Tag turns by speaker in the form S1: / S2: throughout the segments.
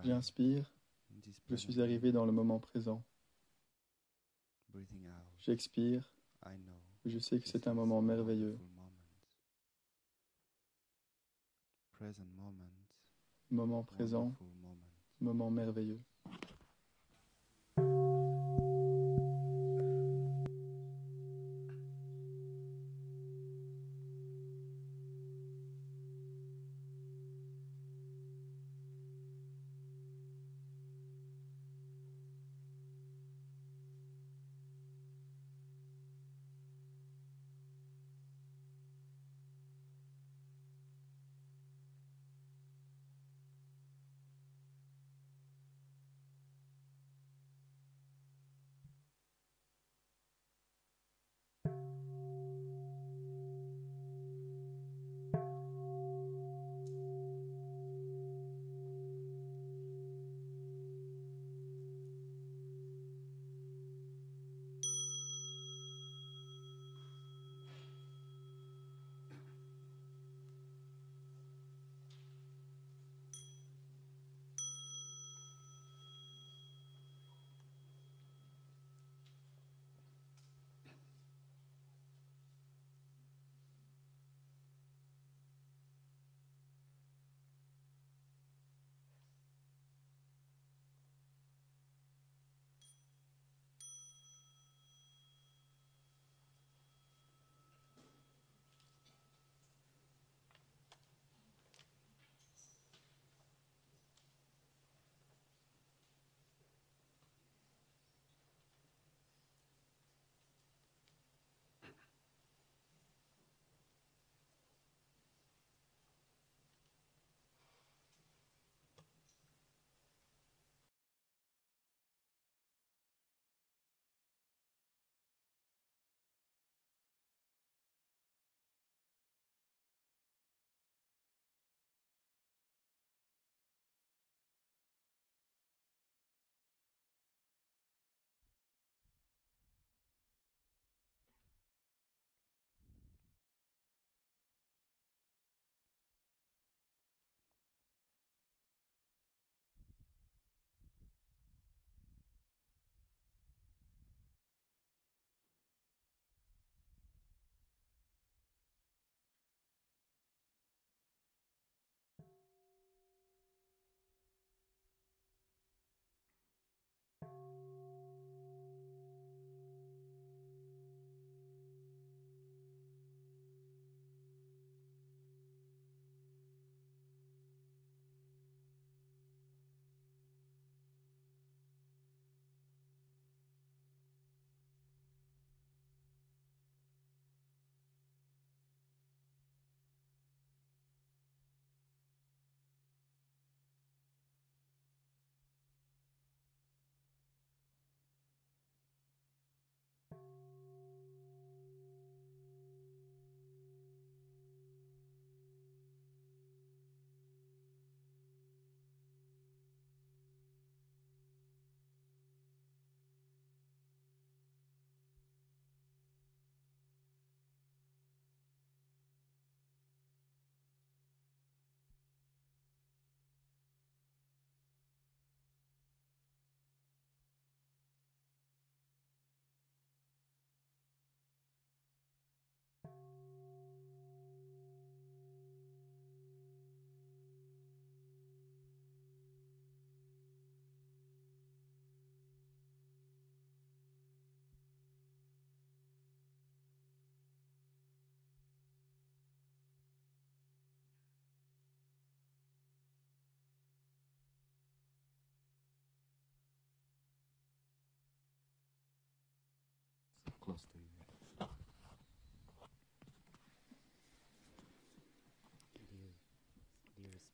S1: J'inspire, je suis arrivé dans le moment présent. J'expire, je sais que c'est un moment merveilleux. Moment présent, moment merveilleux.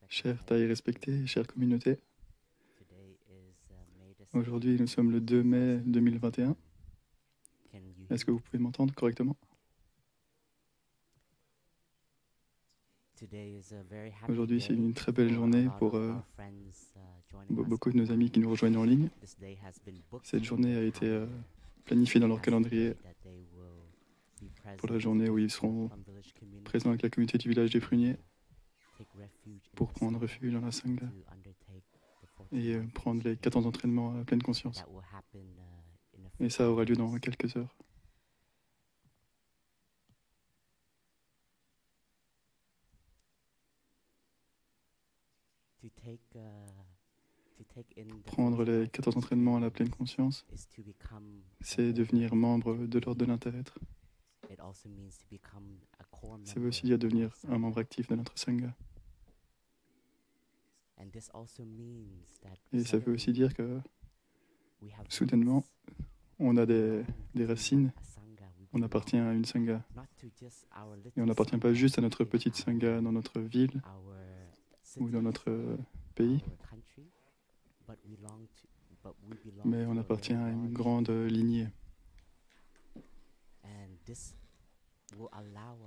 S1: Chère taille respectée, chère communauté, aujourd'hui nous sommes le 2 mai 2021. Est-ce que vous pouvez m'entendre correctement? Aujourd'hui c'est une très belle journée pour beaucoup de nos amis qui nous rejoignent en ligne. Cette journée a été planifiée dans leur calendrier pour la journée où ils seront présents avec la communauté du village des Pruniers pour prendre refuge dans la Sangha et prendre les 4 ans d'entraînement à pleine conscience. Et ça aura lieu dans quelques heures. Prendre les 14 entraînements à la pleine conscience, c'est devenir membre de l'ordre de l'intérêt. Ça veut aussi dire devenir un membre actif de notre Sangha. Et ça veut aussi dire que soudainement, on a des racines, on appartient à une Sangha. Et on n'appartient pas juste à notre petite Sangha dans notre ville ou dans notre pays, mais on appartient à une grande lignée.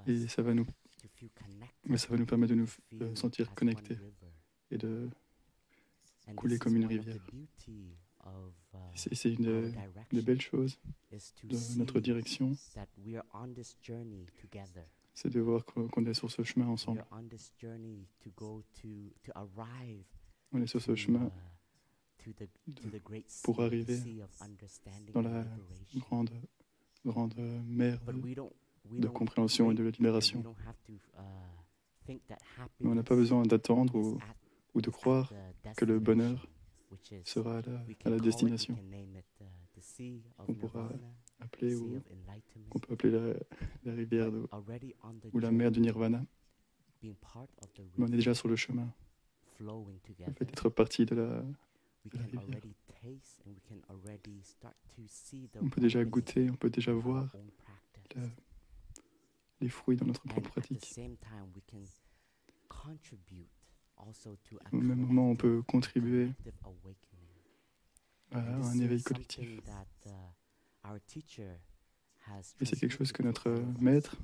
S1: Et ça va nous permettre de nous sentir connectés et de couler comme une rivière. C'est une des belles choses de notre direction, c'est de voir qu'on est sur ce chemin ensemble. On est sur ce chemin pour arriver dans la grande mer de compréhension et de libération. Mais on n'a pas besoin d'attendre ou de croire que le bonheur sera à la destination. On pourra appeler ou qu'on peut appeler la rivière ou la mer du Nirvana. Mais on est déjà sur le chemin. Le fait d'être partie de la rivière. On peut déjà goûter, on peut déjà voir les fruits dans notre propre pratique. Au même moment, on peut contribuer à un éveil collectif. Et c'est quelque chose que notre maître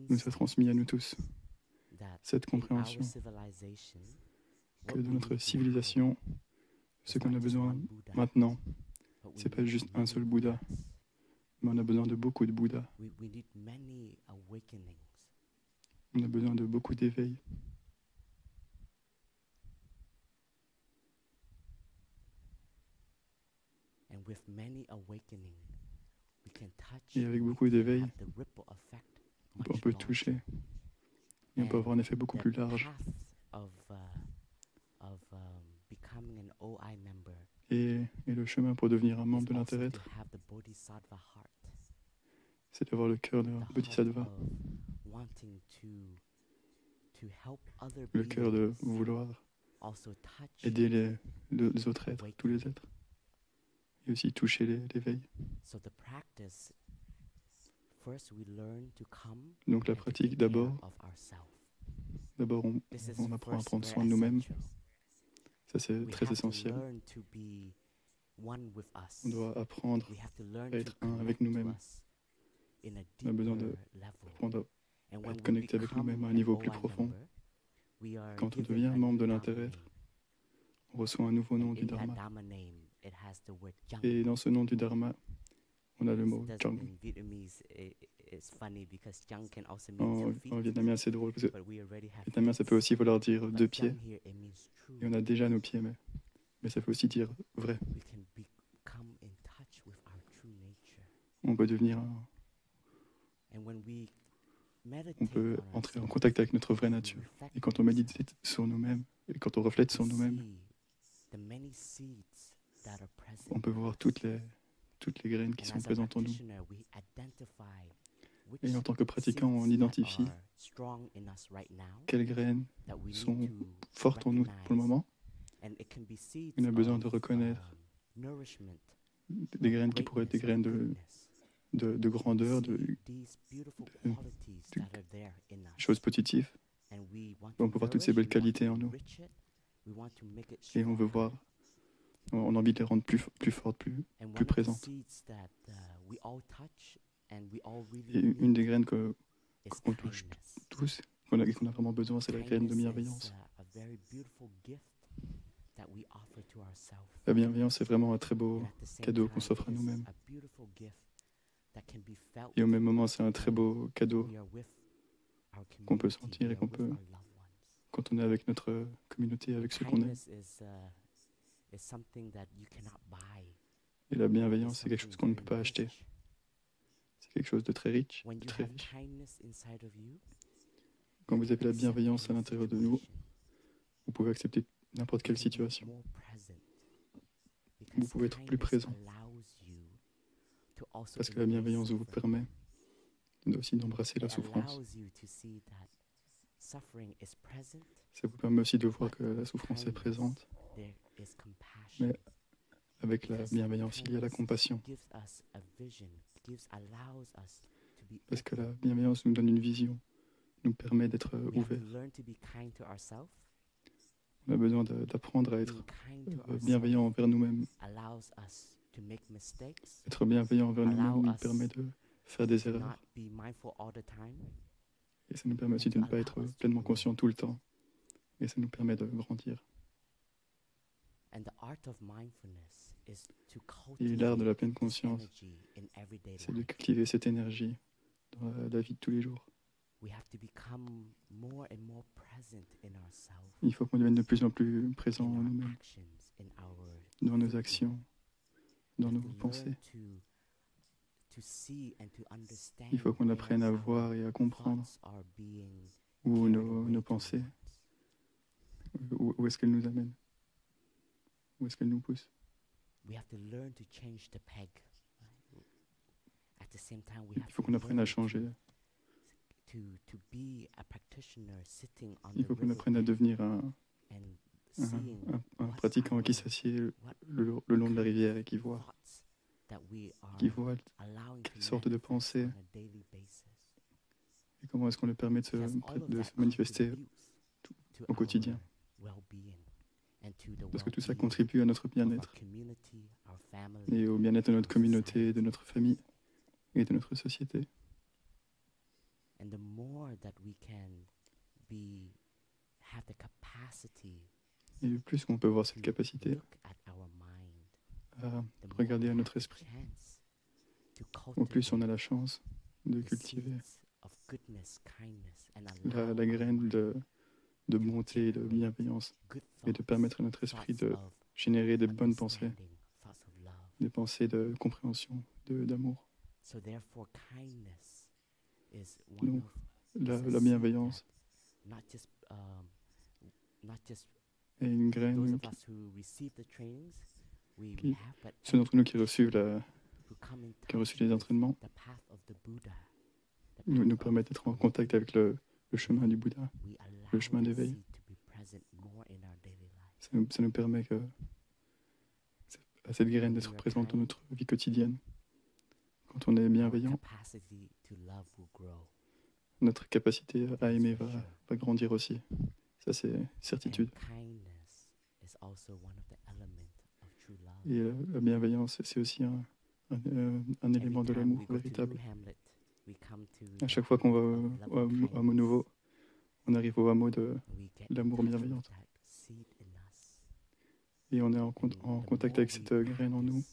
S1: nous a transmis à nous tous. Cette compréhension que dans notre civilisation, ce qu'on a besoin maintenant, ce n'est pas juste un seul Bouddha, mais on a besoin de beaucoup de Bouddhas. On a besoin de beaucoup d'éveil. Et avec beaucoup d'éveil, on peut toucher et on peut avoir un effet beaucoup plus large. Et le chemin pour devenir un membre de l'intérêt, c'est d'avoir le cœur d'un bodhisattva, le cœur de vouloir aider les autres êtres, tous les êtres, et aussi toucher l'éveil. Donc la pratique, d'abord on apprend à prendre soin de nous-mêmes. Ça, c'est très essentiel. On doit apprendre à être un avec nous-mêmes. On a besoin d'apprendre à être connecté avec nous-mêmes à un niveau plus profond. Quand on devient membre de l'intérêt, on reçoit un nouveau nom du Dharma. Et dans ce nom du Dharma, on a le mot Chang. En vietnamien, c'est drôle, parce que vietnamien, ça peut aussi vouloir dire deux pieds. Et on a déjà nos pieds, mais ça peut aussi dire vrai. On peut devenir on peut entrer en contact avec notre vraie nature. Et quand on médite sur nous-mêmes, et quand on reflète sur nous-mêmes, on peut voir toutes les graines qui sont présentes en nous. Et en tant que pratiquant, on identifie quelles graines sont fortes en nous pour le moment. On a besoin de reconnaître des graines qui pourraient être des graines de grandeur, de choses positives. On peut voir toutes ces belles qualités en nous. Et on veut voir, on a envie de les rendre plus fortes, plus présentes. Et une des graines qu'on touche tous, qu'on a vraiment besoin, c'est la graine de bienveillance. La bienveillance, c'est vraiment un très beau cadeau qu'on s'offre à nous-mêmes. Et au même moment, c'est un très beau cadeau qu'on peut sentir et quand on est avec notre communauté, avec ceux qu'on aime. Et la bienveillance, c'est quelque chose qu'on ne peut pas acheter. C'est quelque chose de très riche, de très riche. Quand vous avez la bienveillance à l'intérieur de nous, vous pouvez accepter n'importe quelle situation. Vous pouvez être plus présent. Parce que la bienveillance vous permet aussi d'embrasser la souffrance. Ça vous permet aussi de voir que la souffrance est présente. Mais avec la bienveillance, il y a la compassion. Parce que la bienveillance nous donne une vision, nous permet d'être ouverts. On a besoin d'apprendre à être bienveillant envers nous-mêmes. Être bienveillant envers nous-mêmes nous permet de faire des erreurs. Et ça nous permet aussi de ne pas être pleinement conscient tout le temps. Et ça nous permet de grandir. Et l'art de la pleine conscience, c'est de cultiver cette énergie dans la vie de tous les jours. Il faut qu'on devienne de plus en plus présent en nous-mêmes, dans nos actions, dans nos pensées. Il faut qu'on apprenne à voir et à comprendre où nos pensées, où est-ce qu'elles nous amènent, où est-ce qu'elles nous poussent. Il faut qu'on apprenne à changer. Il faut qu'on apprenne à devenir un pratiquant qui s'assied le long de la rivière et qui voit quelle sorte de pensée et comment est-ce qu'on lui permet de se manifester au quotidien. Parce que tout ça contribue à notre bien-être et au bien-être de notre communauté, de notre famille et de notre société. Et le plus on peut voir cette capacité à regarder à notre esprit, au plus on a la chance de cultiver la graine de bonté et de bienveillance et de permettre à notre esprit de générer des bonnes pensées, des pensées de compréhension, d'amour. Donc, la bienveillance est une graine ceux d'entre nous qui ont reçu les entraînements nous permettent d'être en contact avec le chemin du Bouddha, le chemin d'éveil. Ça nous permet à cette graine d'être présente dans notre vie quotidienne. Quand on est bienveillant, notre capacité à aimer va grandir aussi. Ça, c'est certitude. Et la bienveillance, c'est aussi un élément de l'amour véritable. À chaque fois qu'on va au hameau nouveau, on arrive au hameau de l'amour bienveillant. Et on est en contact avec cette graine en nous.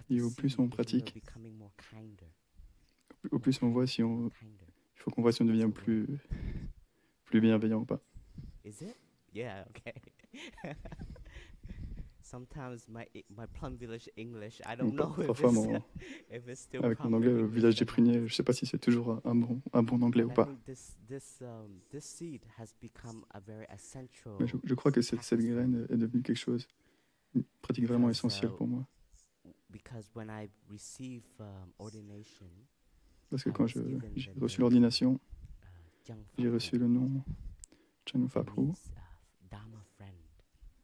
S1: Et au plus on pratique, au plus on voit il faut qu'on voit si on devient plus bienveillant ou pas.
S2: Yeah, okay. Sometimes my Plum Village English, I don't know if it's still
S1: avec mon anglais, le village des pruniers, je ne sais pas si c'est toujours un bon anglais ou pas. Mais je crois que cette graine est devenue quelque chose, une pratique vraiment essentielle pour moi. Parce que quand j'ai reçu l'ordination, j'ai reçu le nom Chang Fapru,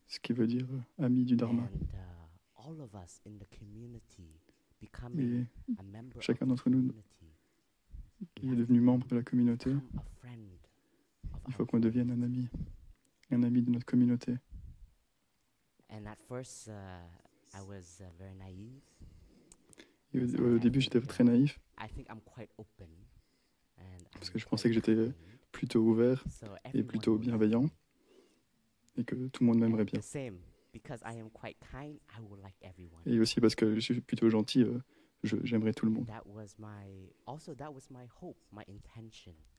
S1: ce qui veut dire ami du Dharma. Et chacun d'entre nous qui est devenu membre de la communauté, il faut qu'on devienne un ami de notre communauté. Et au début, j'étais très naïf, parce que je pensais que j'étais plutôt ouvert et plutôt bienveillant, et que tout le monde m'aimerait bien. Et aussi parce que je suis plutôt gentil, j'aimerais tout le monde.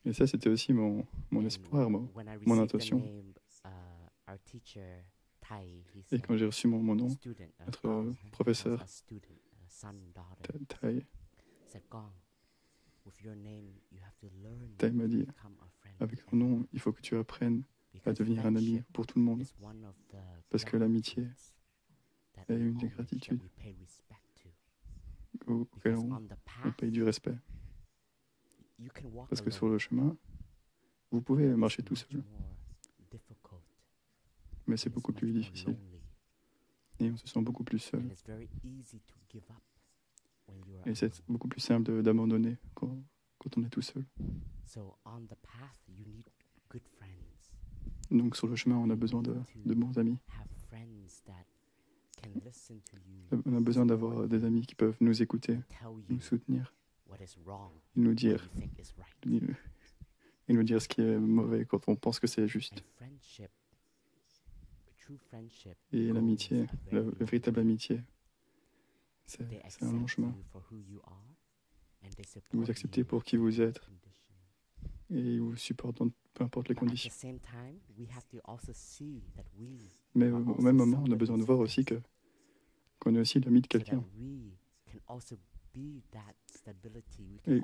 S1: Et ça, c'était aussi mon espoir, mon intention. Et quand j'ai reçu mon nom, notre professeur, Tai m'a dit, avec ton nom, il faut que tu apprennes à devenir un ami pour tout le monde. Parce que l'amitié est une des gratitudes auxquelles on paye du respect. Parce que sur le chemin, vous pouvez marcher tout seul, mais c'est beaucoup plus difficile. Et on se sent beaucoup plus seul. Et c'est beaucoup plus simple d'abandonner quand on est tout seul. Donc sur le chemin, on a besoin de bons amis. On a besoin d'avoir des amis qui peuvent nous écouter, nous soutenir, et nous dire ce qui est mauvais quand on pense que c'est juste. Et l'amitié, la véritable amitié, c'est un long chemin. Vous acceptez pour qui vous êtes et ils vous supportent dans peu importe les conditions. Mais au même moment, on a besoin de voir aussi qu'on est aussi l'ami de quelqu'un. Et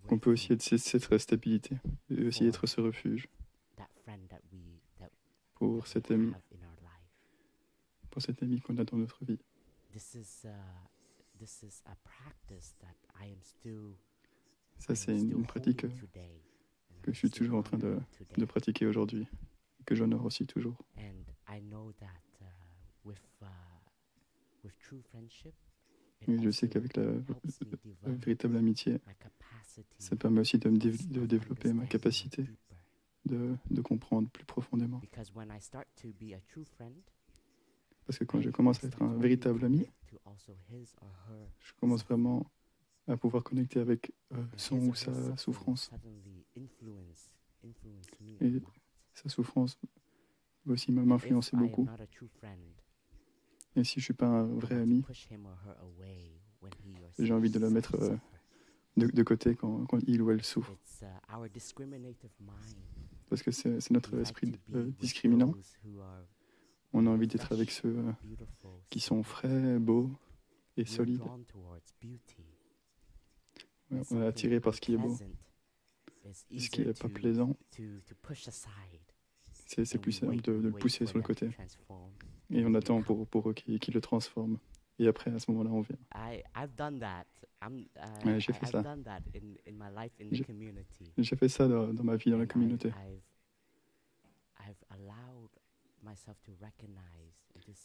S1: qu'on peut aussi être cette stabilité et aussi être ce refuge pour cet ami qu'on a dans notre vie. Ça, c'est une pratique que je suis toujours en train de pratiquer aujourd'hui, et que j'honore aussi toujours. Et je sais qu'avec la véritable amitié, ça permet aussi de développer ma capacité de comprendre plus profondément. Parce que quand je commence à être un véritable ami, je commence vraiment à pouvoir connecter avec son ou sa souffrance. Et sa souffrance va aussi m'influencer beaucoup. Et si je ne suis pas un vrai ami, j'ai envie de la mettre de côté quand il ou elle souffre. Parce que c'est notre esprit discriminant. On a envie d'être avec ceux qui sont frais, beaux et solides. Ouais, on est attiré par ce qui est beau. Et ce qui n'est pas plaisant, c'est plus simple de le pousser sur le côté. Et on attend pour eux qu'ils le transforment. Et après, à ce moment-là, on vient. J'ai fait ça. J'ai fait ça dans ma vie, dans la communauté.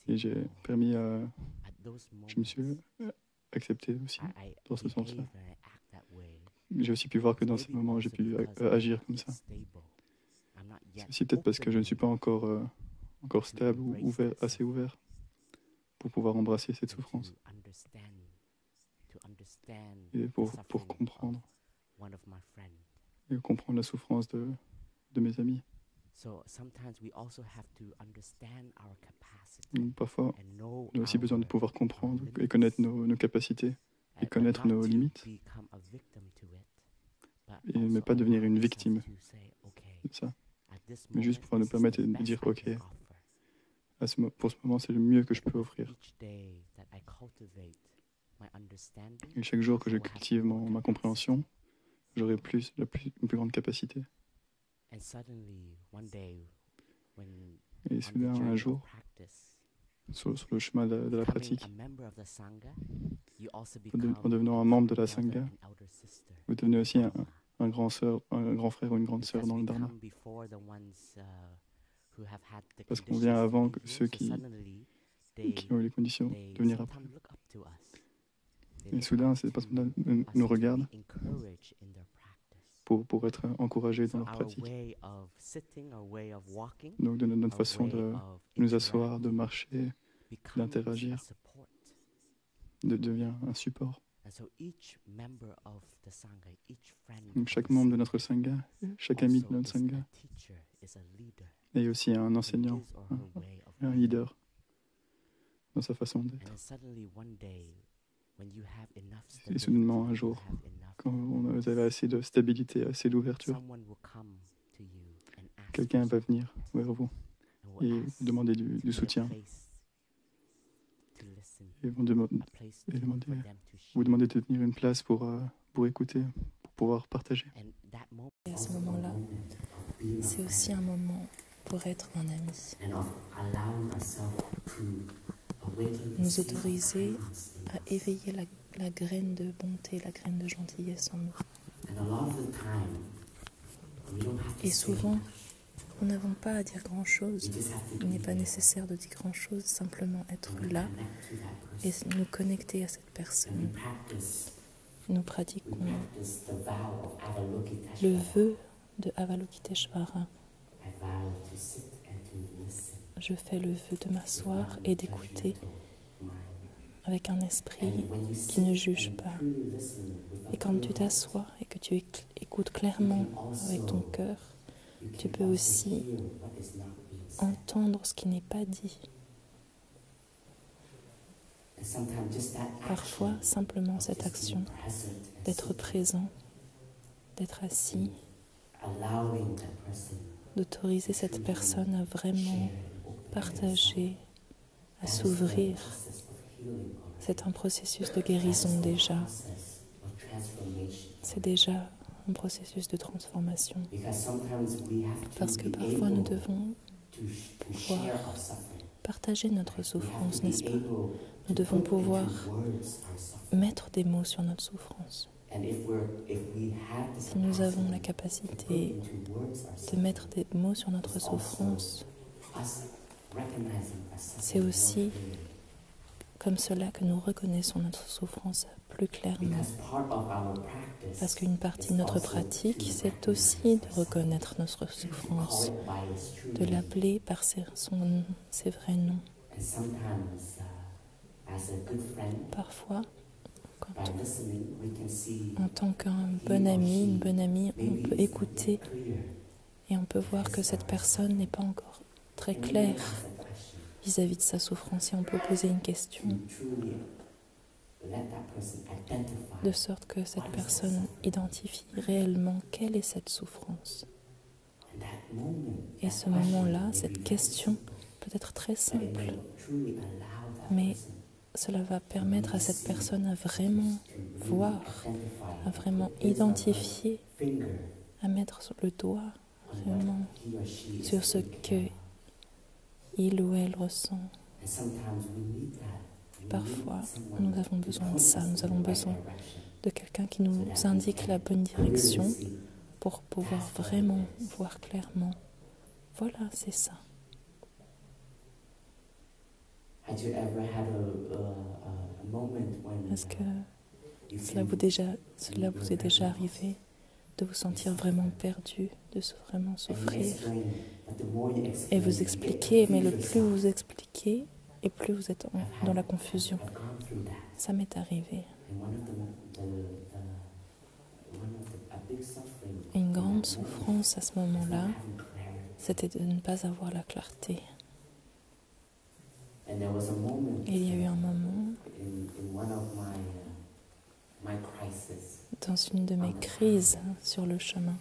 S1: Et j'ai permis je me suis accepté aussi dans ce sens-là. J'ai aussi pu voir que dans ces moments, j'ai pu agir comme ça. C'est aussi peut-être parce que je ne suis pas encore stable ou assez ouvert pour pouvoir embrasser cette souffrance. Et pour comprendre. Et comprendre la souffrance de mes amis. Donc, parfois, on a aussi besoin de pouvoir comprendre et connaître nos capacités et connaître nos limites, mais pas devenir une victime de ça, mais juste pouvoir nous permettre de dire ok, pour ce moment c'est le mieux que je peux offrir. Et chaque jour que je cultive ma compréhension, j'aurai une plus grande capacité. Et soudain, un jour, sur le chemin de la pratique, en devenant un membre de la Sangha, vous devenez aussi un grand frère ou une grande sœur dans le Dharma. Parce qu'on vient avant ceux qui ont eu les conditions de venir après. Et soudain, ces personnes nous regardent pour être encouragés dans leur pratique. Donc de notre façon de nous asseoir, de marcher, d'interagir, devient un support. Donc chaque membre de notre Sangha, chaque ami de notre Sangha est aussi un enseignant, un leader dans sa façon d'être. Et soudainement, un jour, quand vous avez assez de stabilité, assez d'ouverture, quelqu'un va venir vers vous et demander du soutien. Et vous demander de tenir une place pour écouter, pour pouvoir partager.
S3: Et à ce moment-là, c'est aussi un moment pour être un ami. Nous autoriser à éveiller la graine de bonté, la graine de gentillesse en nous. Et souvent, nous n'avons pas à dire grand-chose. Il n'est pas nécessaire de dire grand-chose, simplement être là et nous connecter à cette personne. Nous pratiquons le vœu de Avalokiteshvara. Je fais le vœu de m'asseoir et d'écouter avec un esprit qui ne juge pas. Et quand tu t'assois et que tu écoutes clairement avec ton cœur, tu peux aussi entendre ce qui n'est pas dit. Parfois, simplement cette action d'être présent, d'être assis, d'autoriser cette personne à vraiment partager, à s'ouvrir. C'est un processus de guérison déjà. C'est déjà un processus de transformation. Parce que parfois nous devons pouvoir partager notre souffrance, n'est-ce pas? Nous devons pouvoir mettre des mots sur notre souffrance. Si nous avons la capacité de mettre des mots sur notre souffrance, c'est aussi comme cela que nous reconnaissons notre souffrance plus clairement. Parce qu'une partie de notre pratique, c'est aussi de reconnaître notre souffrance, de l'appeler par ses vrais noms. Parfois, en tant qu'un bon ami, une bonne amie, on peut écouter et on peut voir que cette personne n'est pas encore très claire vis-à-vis de sa souffrance et on peut poser une question de sorte que cette personne identifie réellement quelle est cette souffrance. Et ce moment-là, cette question peut être très simple, mais cela va permettre à cette personne à vraiment voir, à vraiment identifier, à mettre le doigt vraiment sur ce que il ou elle ressent. Parfois, nous avons besoin de ça, nous avons besoin de quelqu'un qui nous indique la bonne direction pour pouvoir vraiment voir clairement. Voilà, c'est ça. Est-ce que cela vous est déjà arrivé de vous sentir vraiment perdu, de vraiment souffrir et vous expliquer, mais le plus vous expliquez et plus vous êtes dans la confusion. Ça m'est arrivé. Une grande souffrance à ce moment-là, c'était de ne pas avoir la clarté. Et il y a eu un moment dans une de mes crises sur le chemin,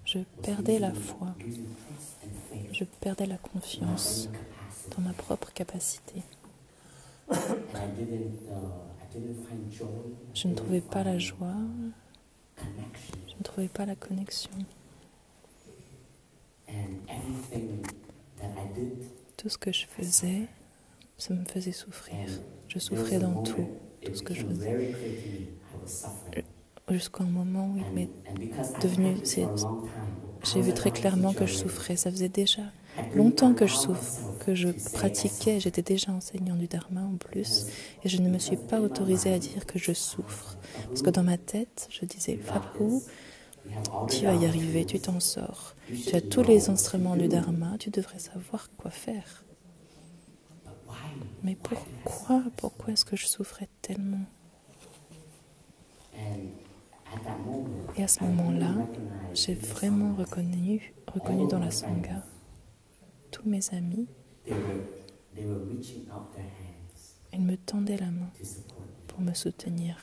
S3: je perdais la foi, je perdais la confiance dans ma propre capacité. Je ne trouvais pas la joie, je ne trouvais pas la connexion. Tout ce que je faisais, ça me faisait souffrir. Je souffrais dans tout ce que je faisais. Jusqu'à un moment où il m'est devenu... J'ai vu très clairement que je souffrais. Ça faisait déjà longtemps que je pratiquais. J'étais déjà enseignant du Dharma en plus. Et je ne me suis pas autorisée à dire que je souffre. Parce que dans ma tête, je disais, Fabrou, tu vas y arriver, tu t'en sors. Tu as tous les instruments du Dharma, tu devrais savoir quoi faire. Mais pourquoi est-ce que je souffrais tellement? Et à ce moment-là, j'ai vraiment reconnu dans la Sangha tous mes amis. Ils me tendaient la main pour me soutenir.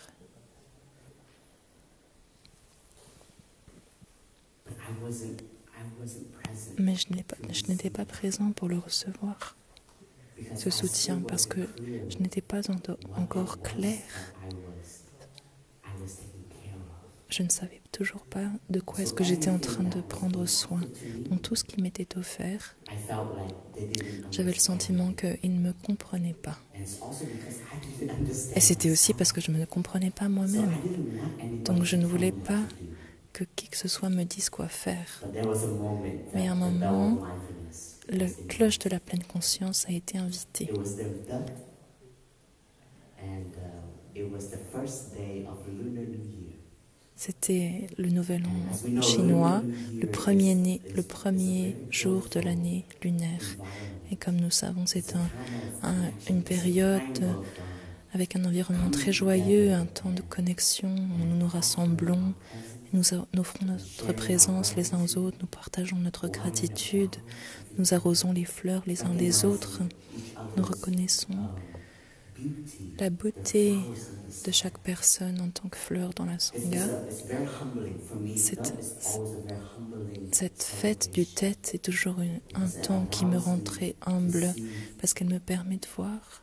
S3: Mais je n'étais pas présent pour le recevoir, ce soutien, parce que je n'étais pas encore claire. Je ne savais toujours pas de quoi est-ce que j'étais en train de prendre soin. Donc tout ce qui m'était offert, j'avais le sentiment qu'ils ne me comprenaient pas. Et c'était aussi parce que je ne me comprenais pas moi-même. Donc je ne voulais pas que qui que ce soit me dise quoi faire. Mais à un moment, le cloche de la pleine conscience a été invité. C'était le nouvel an chinois, le premier jour de l'année lunaire. Et comme nous savons, c'est une période avec un environnement très joyeux, un temps de connexion où nous nous rassemblons, nous offrons notre présence les uns aux autres, nous partageons notre gratitude, nous arrosons les fleurs les uns les autres, nous reconnaissons la beauté de chaque personne en tant que fleur dans la Sangha. Cette fête du Tet est toujours un temps qui me rend très humble parce qu'elle me permet de voir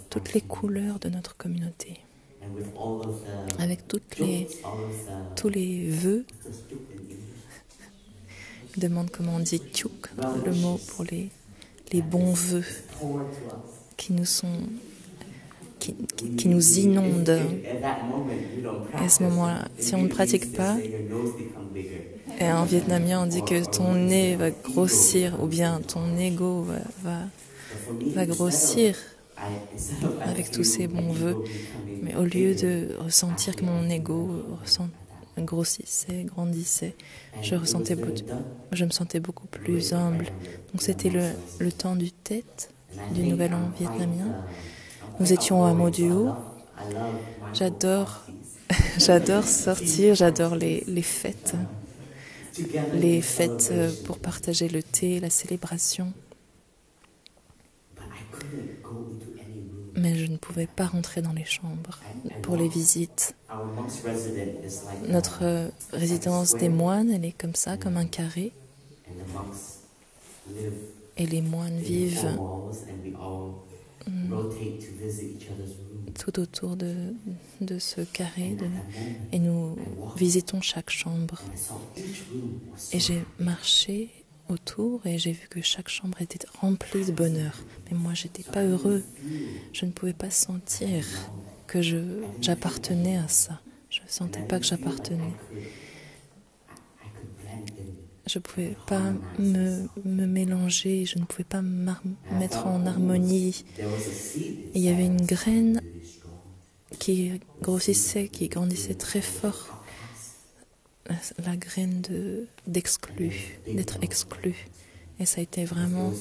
S3: toutes les couleurs de notre communauté, avec tous les vœux. Je me demande comment on dit tchouk, le mot pour les bons vœux qui nous inondent. Et à ce moment-là, si on ne pratique pas, et en vietnamien on dit que ton nez va grossir ou bien ton ego va grossir avec tous ces bons vœux. Mais au lieu de ressentir que mon ego grossissait, grandissait, je me sentais beaucoup plus humble. Donc c'était le temps du Tet, du Nouvel An vietnamien. Nous étions au hameau du Haut. J'adore sortir, j'adore les fêtes. Les fêtes pour partager le thé, la célébration. Mais je ne pouvais pas rentrer dans les chambres pour les visites. Notre résidence des moines, elle est comme ça, comme un carré. Et les moines vivent tout autour de ce carré et nous visitons chaque chambre. Et j'ai marché autour et j'ai vu que chaque chambre était remplie de bonheur. Mais moi, je n'étais pas heureux. Je ne pouvais pas sentir que j'appartenais à ça. Je ne sentais pas que j'appartenais. Je ne pouvais pas me mélanger, je ne pouvais pas me mettre en harmonie. Et il y avait une graine qui grossissait, qui grandissait très fort. La graine d'exclu, d'être exclu. Et ça a été vraiment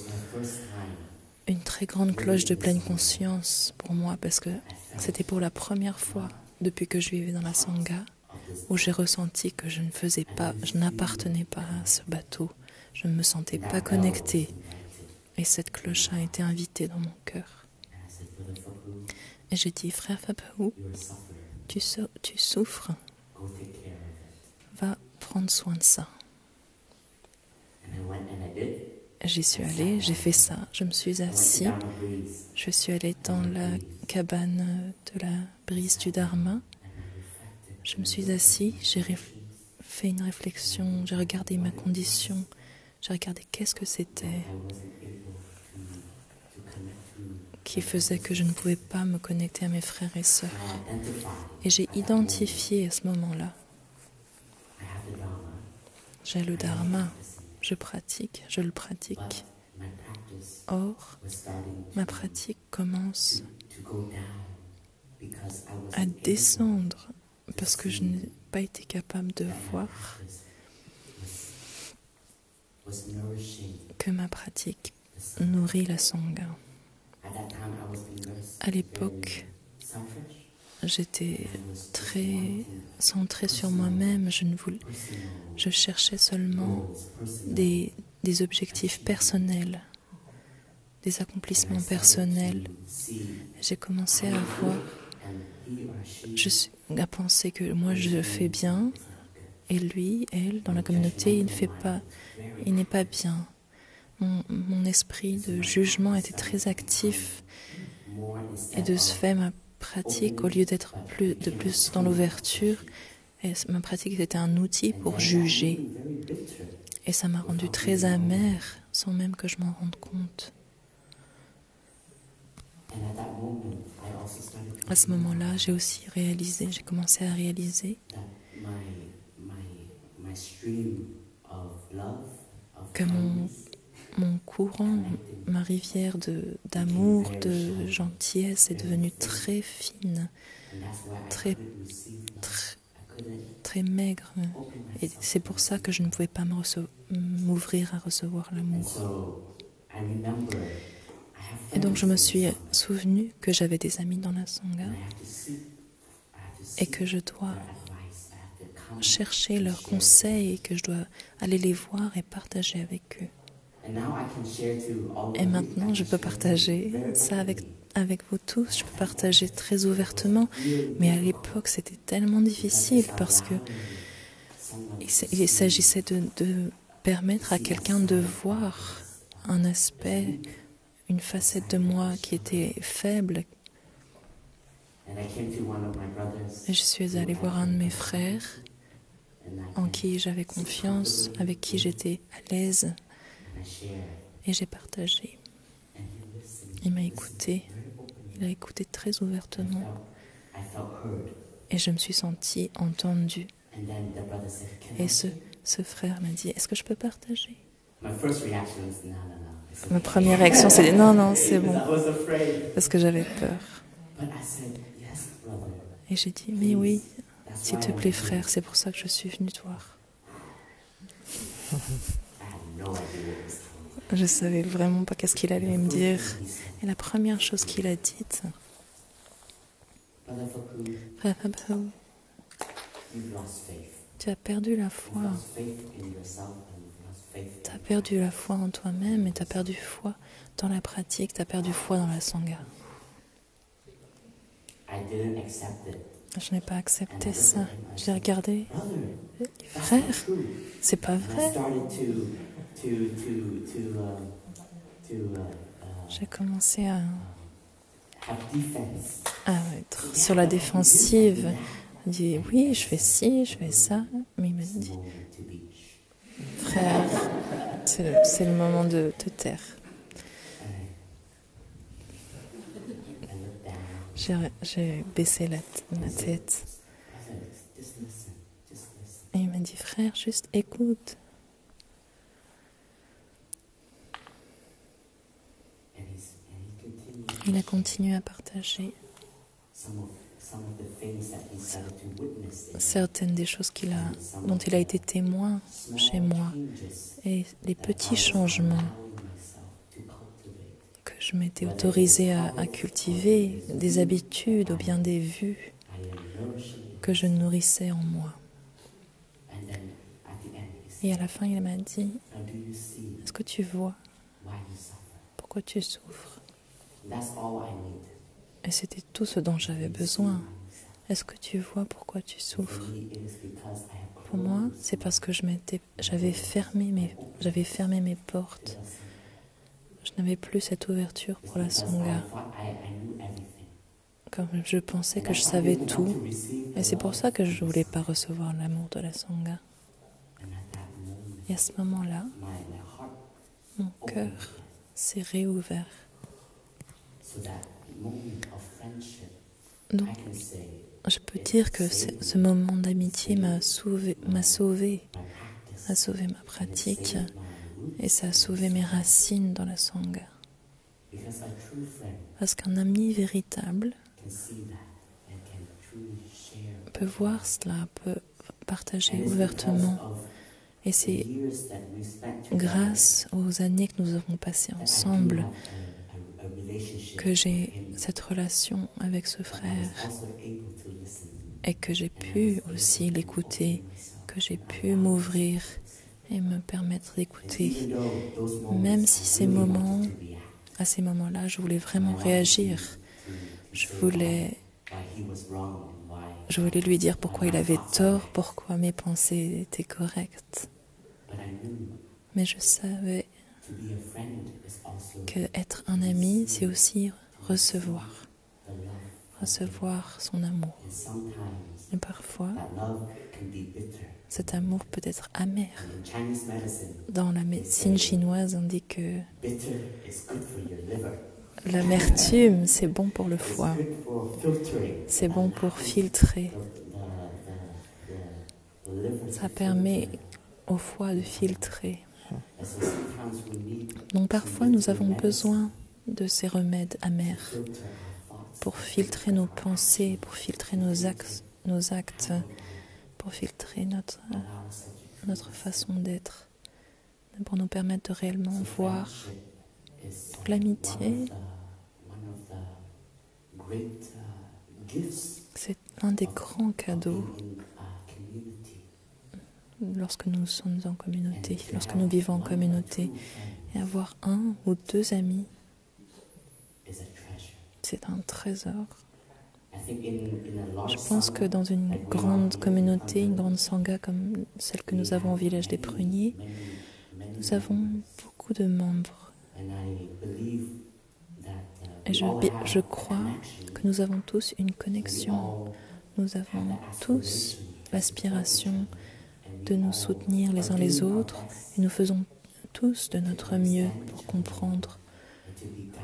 S3: une très grande cloche de pleine conscience pour moi, parce que c'était pour la première fois depuis que je vivais dans la Sangha où j'ai ressenti que je n'appartenais pas à ce bateau. Je ne me sentais pas connectée. Et cette cloche a été invitée dans mon cœur. Et j'ai dit, frère Phapaou, tu souffres. Va prendre soin de ça. J'y suis allée, j'ai fait ça. Je me suis assise. Je suis allée dans la cabane de la brise du Dharma. Je me suis assise, j'ai fait une réflexion, j'ai regardé ma condition, j'ai regardé qu'est-ce que c'était qui faisait que je ne pouvais pas me connecter à mes frères et sœurs. Et j'ai identifié à ce moment-là. J'ai le Dharma, je le pratique. Or, ma pratique commence à descendre parce que je n'ai pas été capable de voir que ma pratique nourrit la Sangha. À l'époque, j'étais très centrée sur moi-même. Je cherchais seulement des objectifs personnels, des accomplissements personnels. J'ai commencé à voir, à penser que moi je fais bien Et lui, elle, dans la communauté, il n'est pas bien. Mon esprit de jugement était très actif. Et de ce fait, ma pratique, au lieu d'être plus dans l'ouverture, ma pratique était un outil pour juger. Et ça m'a rendu très amère, sans même que je m'en rende compte. À ce moment-là, j'ai commencé à réaliser que mon courant, ma rivière d'amour, de gentillesse est devenue très fine, très maigre. Et c'est pour ça que je ne pouvais pas m'ouvrir à recevoir l'amour. Et donc je me suis souvenu que j'avais des amis dans la Sangha et que je dois chercher leurs conseils et que je dois aller les voir et partager avec eux. Et maintenant, je peux partager ça avec vous tous. Je peux partager très ouvertement. Mais à l'époque, c'était tellement difficile parce que il s'agissait de permettre à quelqu'un de voir un aspect, une facette de moi qui était faible. Et je suis allée voir un de mes frères en qui j'avais confiance, avec qui j'étais à l'aise. Et j'ai partagé. Il m'a écouté. Il a écouté très ouvertement. Et je me suis sentie entendue. Et ce frère m'a dit, est-ce que je peux partager? Ma première réaction, c'est non, c'est bon. Parce que j'avais peur. Et j'ai dit, mais oui, s'il te plaît, frère, c'est pour ça que je suis venue te voir. Je ne savais vraiment pas qu'est-ce qu'il allait me dire. Et la première chose qu'il a dite, Frère Prabhu, tu as perdu la foi. Tu as perdu la foi en toi-même et tu as perdu foi dans la pratique, tu as perdu foi dans la Sangha. Je n'ai pas accepté ça. J'ai regardé. Frère, c'est pas vrai. J'ai commencé à être sur la défensive. Il dit oui, je fais ci, je fais ça. Mais il m'a dit, frère, c'est le moment de te taire. J'ai baissé ma tête. Et il m'a dit, frère, juste écoute. Il a continué à partager certaines des choses dont il a été témoin chez moi et les petits changements que je m'étais autorisée à cultiver, des habitudes ou bien des vues que je nourrissais en moi. Et à la fin, il m'a dit, est-ce que tu vois pourquoi tu souffres? Et c'était tout ce dont j'avais besoin. Est-ce que tu vois pourquoi tu souffres? Pour moi, c'est parce que j'avais fermé mes portes. Je n'avais plus cette ouverture pour la Sangha. Comme je pensais que je savais tout. Et c'est pour ça que je ne voulais pas recevoir l'amour de la Sangha. Et à ce moment-là, mon cœur s'est réouvert. Donc, je peux dire que ce moment d'amitié m'a sauvé ma pratique et ça a sauvé mes racines dans la Sangha. Parce qu'un ami véritable peut voir cela, peut partager ouvertement. Et c'est grâce aux années que nous avons passées ensemble que j'ai cette relation avec ce frère et que j'ai pu aussi l'écouter, que j'ai pu m'ouvrir et me permettre d'écouter. Même si à ces moments-là, je voulais vraiment réagir. Je voulais Je voulais lui dire pourquoi il avait tort, pourquoi mes pensées étaient correctes. Mais je savais que être un ami, c'est aussi recevoir son amour. Et parfois, cet amour peut être amer. Dans la médecine chinoise, on dit que l'amertume, c'est bon pour le foie. C'est bon pour filtrer. Ça permet au foie de filtrer. Donc parfois, nous avons besoin de ces remèdes amers pour filtrer nos pensées, pour filtrer nos actes, pour filtrer notre façon d'être, pour nous permettre de réellement voir l'amitié. C'est un des grands cadeaux lorsque nous sommes en communauté, lorsque nous vivons en communauté. Et avoir un ou deux amis, c'est un trésor. Je pense que dans une grande communauté, une grande sangha comme celle que nous avons au village des Pruniers, nous avons beaucoup de membres. Et je crois que nous avons tous une connexion. Nous avons tous l'aspiration de nous soutenir les uns les autres et nous faisons tous de notre mieux pour comprendre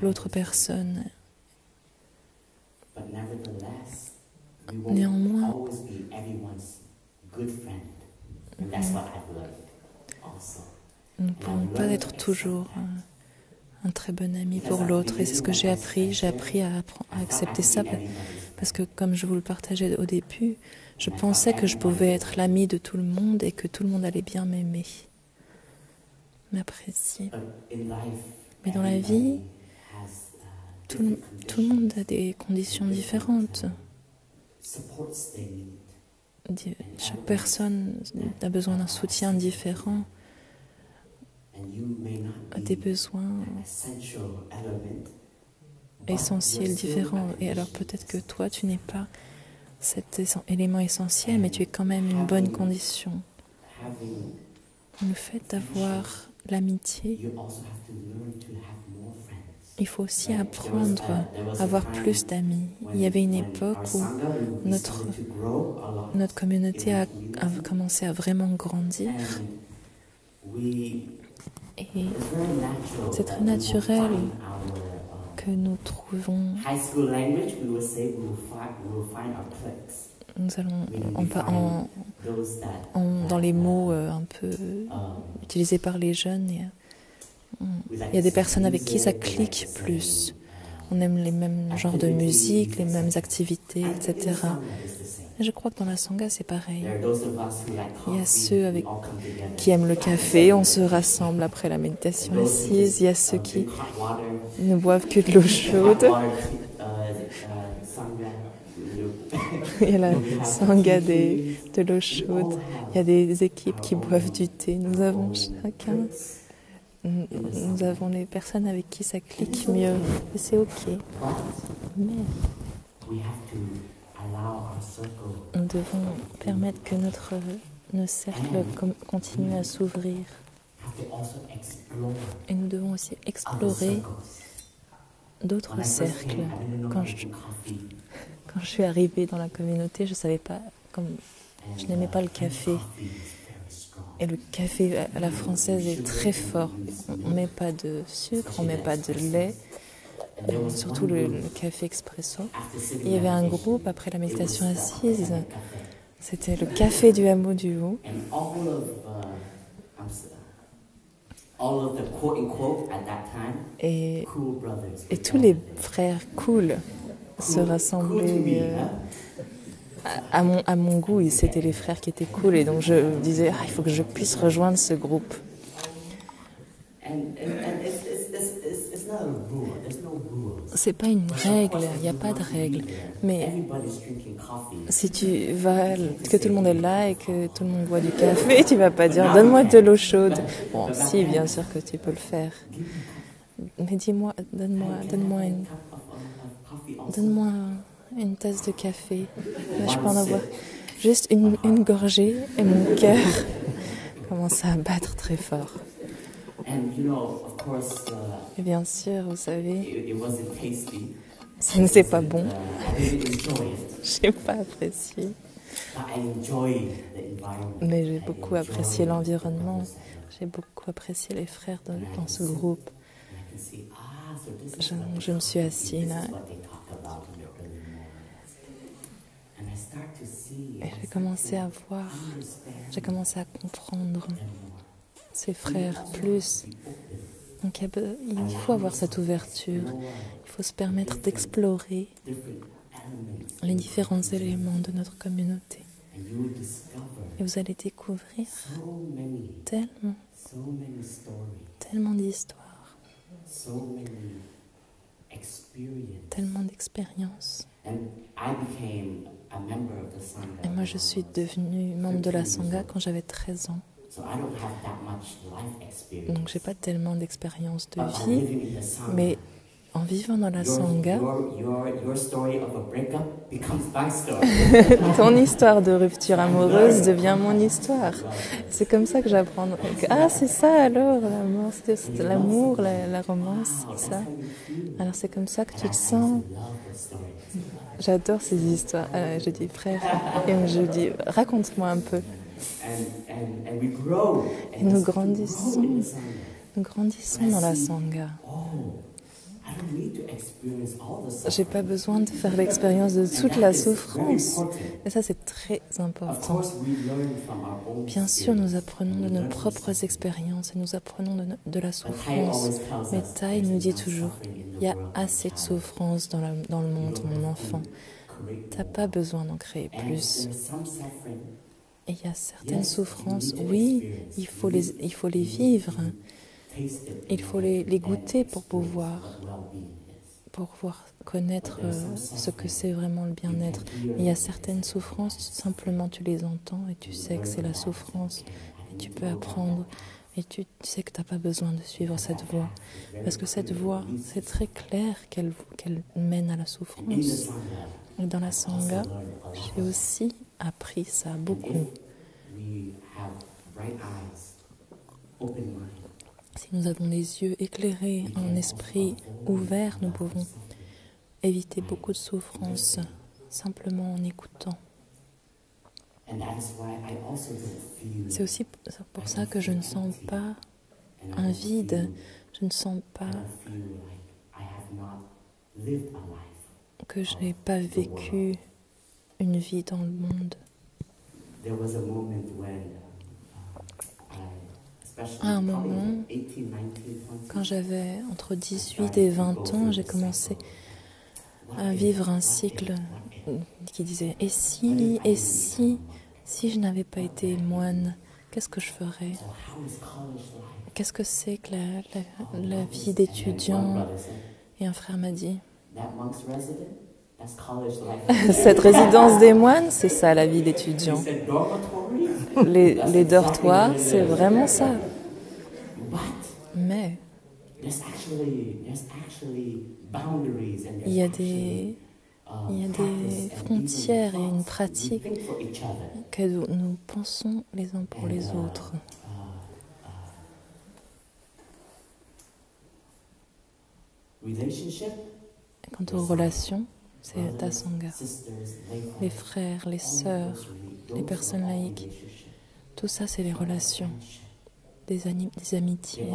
S3: l'autre personne. Néanmoins, nous ne pouvons pas être toujours un très bon ami pour l'autre. Et c'est ce que j'ai appris. J'ai appris à accepter ça parce que, comme je vous le partageais au début, je pensais que je pouvais être l'ami de tout le monde et que tout le monde allait bien m'aimer, m'apprécier. Mais dans la vie, tout le monde a des conditions différentes. Chaque personne a besoin d'un soutien différent, a des besoins essentiels différents. Et alors peut-être que toi, tu n'es pas cet élément essentiel, mais tu es quand même une bonne condition. Le fait d'avoir l'amitié, il faut aussi apprendre à avoir plus d'amis. Il y avait une époque où notre communauté a commencé à vraiment grandir. Et c'est très naturel que nous trouvons... Nous allons dans les mots un peu utilisés par les jeunes. Il y a des personnes avec qui ça clique plus. On aime les mêmes genres de musique, les mêmes activités, etc. Et je crois que dans la Sangha, c'est pareil. Il y a ceux qui aiment le café, on se rassemble après la méditation assise. Il y a ceux qui ne boivent que de l'eau chaude. Il y a la Sangha de l'eau chaude. Il y a des équipes qui boivent du thé. Nous avons les personnes avec qui ça clique mieux. Et c'est OK. Mais nous devons permettre que nos cercles continuent à s'ouvrir. Et nous devons aussi explorer d'autres cercles. Quand je suis arrivée dans la communauté, je savais pas, je n'aimais pas le café. Et le café à la française est très fort. On ne met pas de sucre, on ne met pas de lait, surtout le café expresso. Il y avait un groupe après la méditation assise, c'était le café du hameau du Haut. Et tous les frères cool se rassemblaient. À mon goût, c'était les frères qui étaient cool. Et donc je me disais, il faut que je puisse rejoindre ce groupe. C'est pas une règle, il n'y a pas de règle. Mais si tu vas, que tout le monde est là et que tout le monde boit du café, tu vas pas dire, donne-moi de l'eau chaude. Bon, si, bien sûr que tu peux le faire. Mais dis-moi, donne-moi une tasse de café. Je peux en avoir juste une gorgée et mon cœur commence à battre très fort. Et bien sûr, vous savez, ce n'était pas bon. Je n'ai pas apprécié. Mais j'ai beaucoup apprécié l'environnement. J'ai beaucoup apprécié les frères dans ce groupe. Je me suis assise là. Et j'ai commencé à voir, j'ai commencé à comprendre ces frères plus. Donc il faut avoir cette ouverture. Il faut se permettre d'explorer les différents éléments de notre communauté. Et vous allez découvrir tellement d'histoires, tellement d'expériences. Et moi, je suis devenue membre de la Sangha quand j'avais 13 ans. Donc, je n'ai pas tellement d'expérience de vie, mais en vivant dans la Sangha, ton histoire de rupture amoureuse devient mon histoire. C'est comme ça que j'apprends. Ah, c'est ça alors, l'amour, c'est l'amour, la romance, c'est ça. Alors c'est comme ça que tu te sens. J'adore ces histoires. Je dis frère, et je dis raconte-moi un peu. Et nous grandissons dans la Sangha. J'ai pas besoin de faire l'expérience de toute la souffrance. Et ça, c'est très important. Bien sûr, nous apprenons de nos propres expériences et nous apprenons de la souffrance. Mais Tai nous dit toujours, il y a assez de souffrance dans le monde, mon enfant. T'as pas besoin d'en créer plus. Et il y a certaines souffrances, oui, il faut les vivre. Il faut les goûter pour pouvoir connaître ce que c'est vraiment le bien-être. Il y a certaines souffrances, simplement tu les entends et tu sais que c'est la souffrance. Et tu peux apprendre et tu sais que tu n'as pas besoin de suivre cette voie. Parce que cette voie, c'est très clair qu'elle mène à la souffrance. Et dans la Sangha, j'ai aussi appris ça beaucoup. Si nous avons les yeux éclairés, un esprit ouvert, nous pouvons éviter beaucoup de souffrances simplement en écoutant. C'est aussi pour ça que je ne sens pas un vide, je ne sens pas que je n'ai pas vécu une vie dans le monde. À un moment, quand j'avais entre 18 et 20 ans, j'ai commencé à vivre un cycle qui disait « Et si je n'avais pas été moine, qu'est-ce que je ferais ? Qu'est-ce que c'est que la vie d'étudiant ?» Et un frère m'a dit « Cette résidence des moines, c'est ça la vie d'étudiant. Les dortoirs, c'est vraiment ça. Mais il y a des frontières et une pratique que nous pensons les uns pour les autres. Quant aux relations, c'est ta Sangha. Les frères, les sœurs, les personnes laïques, tout ça, c'est les relations. Des amitiés